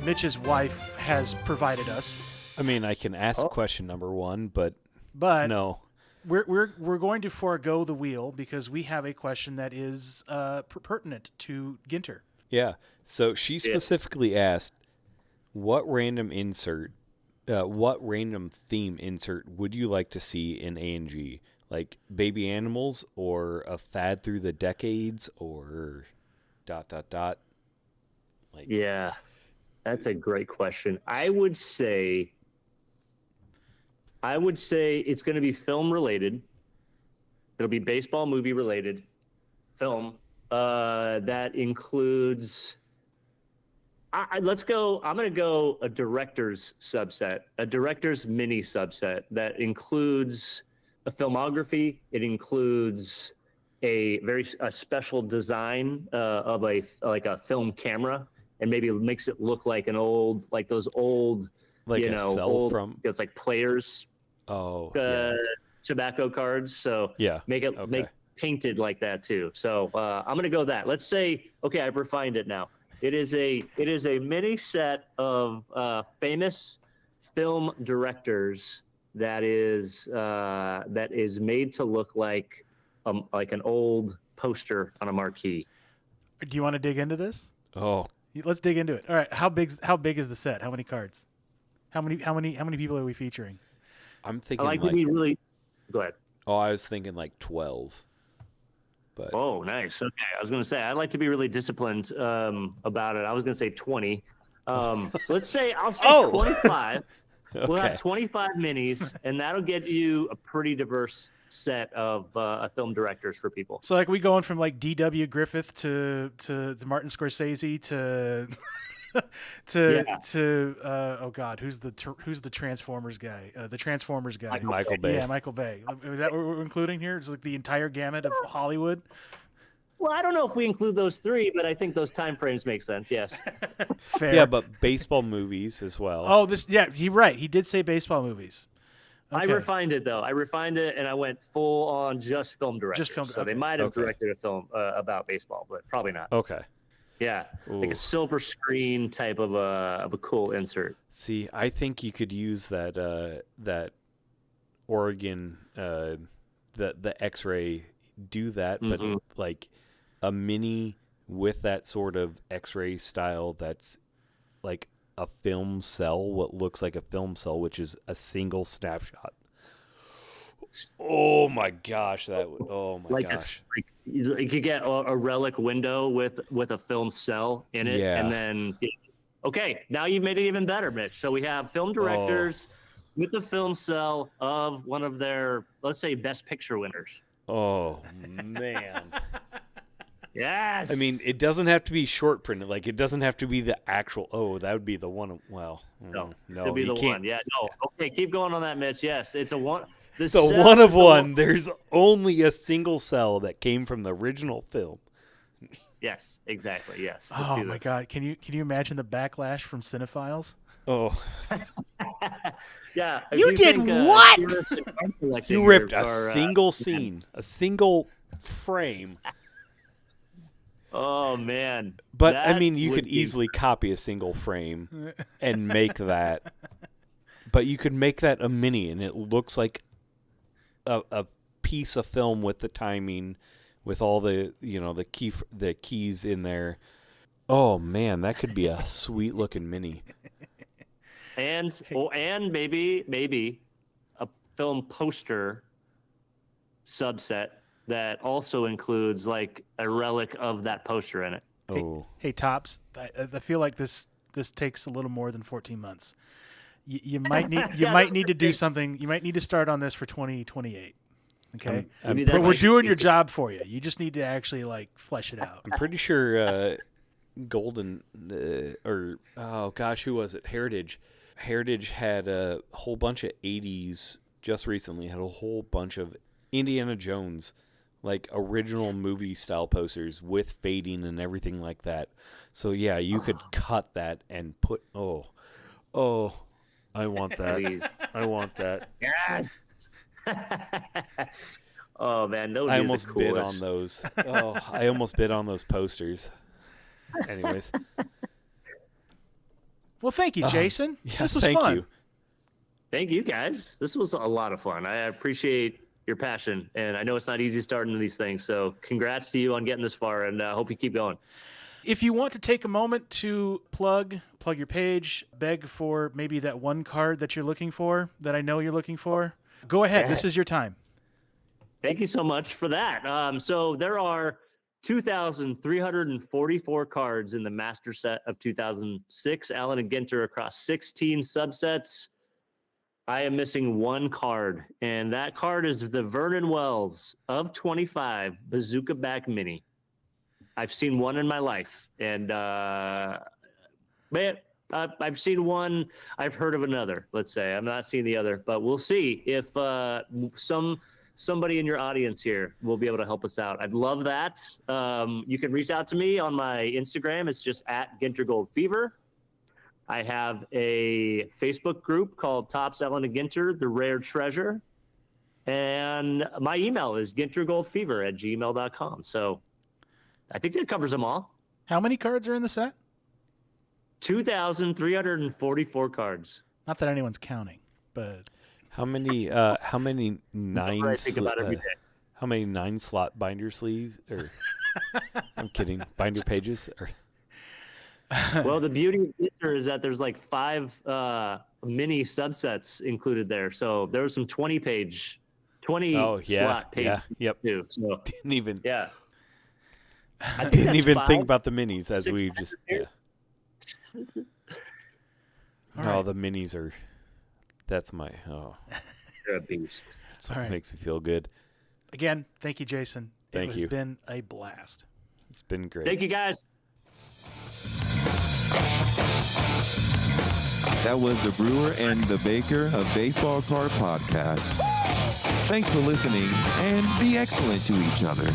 D: Mitch's wife has provided us.
C: I mean, I can ask question number 1, but no.
D: We're going to forego the wheel because we have a question that is pertinent to Ginter.
C: Yeah. So she specifically asked, what random theme insert would you like to see in A&G? Like baby animals, or a fad through the decades, or ... Like,
E: yeah, that's a great question. I would say it's going to be film related. It'll be baseball movie related film. That includes. Let's go. I'm going to go a director's subset, a director's mini subset that includes a filmography. It includes a special design of a film camera, and maybe makes it look like those old,
C: like a cell from.
E: It's like players. Tobacco cards. So make painted like that too. So I'm gonna go that. Let's say, okay, I've refined it now. It is a mini set of famous film directors that is made to look like an old poster on a marquee.
D: Do you want to dig into this?
C: Oh,
D: let's dig into it. All right, how big is the set? How many cards? How many people are we featuring?
C: I'm thinking
E: really. Go ahead.
C: Oh, I was thinking like 12. But
E: nice. Okay, I was going to say I'd like to be really disciplined about it. I was going to say 20. Let's say I'll say 25. Okay. We'll have 25 minis, and that'll get you a pretty diverse set of film directors for people.
D: So, like, we going from like D.W. Griffith to Martin Scorsese to oh God, who's the Transformers guy? The Transformers guy,
C: Michael Bay.
D: Yeah, Michael Bay. Is that what we're including here? It's like the entire gamut of Hollywood.
E: Well, I don't know if we include those 3, but I think those time frames make sense. Yes.
D: Fair.
C: Yeah, but baseball movies as well.
D: Oh, he did say baseball movies. Okay.
E: I refined it though. And I went full on just film directors. So they might have directed a film about baseball, but probably not.
C: Okay.
E: Yeah, like a silver screen type of a cool insert.
C: See, I think you could use that Oregon the X-ray, do that, but like a mini with that sort of X-ray style that's like a film cell, what looks like a film cell, which is a single snapshot. Oh my gosh, gosh.
E: You could get a relic window with a film cell in it, and then now you've made it even better, Mitch. So we have film directors with the film cell of one of their, let's say, best picture winners.
C: Oh man.
E: Yes.
C: I mean, it doesn't have to be short printed. Like, it doesn't have to be the actual. Oh, that would be the one. Well, no,
E: it'll be the one. Yeah, no. Okay, keep going on that, Mitch. Yes, it's a one.
C: It's a one of one. There's only a single cell that came from the original film.
E: Yes, exactly. Yes.
D: Oh my God! Can you imagine the backlash from cinephiles?
C: Oh.
E: Yeah.
D: You did what?
C: You ripped a single scene, a single frame.
E: Oh man!
C: But I mean, you could easily copy a single frame and make that. But you could make that a mini, and it looks like a piece of film with the timing, with all the the keys in there. Oh man, that could be a sweet looking mini.
E: And maybe a film poster subset that also includes like a relic of that poster in it.
C: Oh,
D: Hey, Tops, I feel like this takes a little more than 14 months. You might need
E: that's
D: need
E: the
D: to do
E: thing.
D: something. You might need to start on this for 2028. Okay,
E: Maybe that
D: but we're
E: might be
D: doing your
E: safer.
D: job for you. You just need to actually like flesh it out.
C: I'm pretty sure Golden who was it? Heritage. Heritage had a whole bunch of 80s just recently. Had a whole bunch of Indiana Jones, like original movie style posters with fading and everything like that. So yeah, you could cut that and put. Oh, I want that.
E: Please.
C: I want that.
E: Yes. Oh man, those
C: I
E: are the
C: almost bid on
E: coolest.
C: those. Oh, I almost bid on those posters. Anyways,
D: Well, thank you, Jason.
C: yeah,
D: this was
C: thank
D: fun.
C: you.
E: Thank you guys. This was a lot of fun. I appreciate your passion, and I know it's not easy starting these things. So congrats to you on getting this far, and I hope you keep going.
D: If you want to take a moment to plug your page, beg for maybe that one card that you're looking for, that I know you're looking for, go ahead. This is
E: Yes.
D: your time.
E: Thank you so much for that. So there are 2,344 cards in the master set of 2006, Allen and Ginter, across 16 subsets. I am missing one card, and that card is the Vernon Wells of 25 Bazooka Back Mini. I've seen one in my life, and man, I've seen one. I've heard of another. Let's say I'm not seeing the other, but we'll see if somebody in your audience here will be able to help us out. I'd love that. You can reach out to me on my Instagram. It's just at GinterGoldFever. I have a Facebook group called Tops Ellen and Ginter, The Rare Treasure. And my email is GinterGoldFever@gmail.com. So I think that covers them all.
D: How many cards are in the set?
E: 2,344 cards.
D: Not that anyone's counting, but
C: How many
E: Number I think about every day.
C: how many 9-slot binder sleeves or I'm kidding, binder pages or
E: Well, the beauty of Ginter is that there's like 5 mini subsets included there. So there was some 20
C: oh yeah,
E: slot pages
C: yeah, yep.
E: too. So
C: Didn't even
E: yeah. I think
C: didn't
E: that's
C: even
E: 5.
C: think about the minis as
E: 6
C: we just
E: here.
C: yeah.
D: All
C: Oh,
D: right.
C: the minis are. That's my. Oh,
E: You're a beast.
C: that's what
D: All right.
C: makes me feel good.
D: again, thank you, Jason.
C: Thank
D: it has
C: you.
D: been a blast.
C: It's been great.
E: Thank you guys.
A: That was the Brewer and the Baker of Baseball Card Podcast. Thanks for listening and be excellent to each other.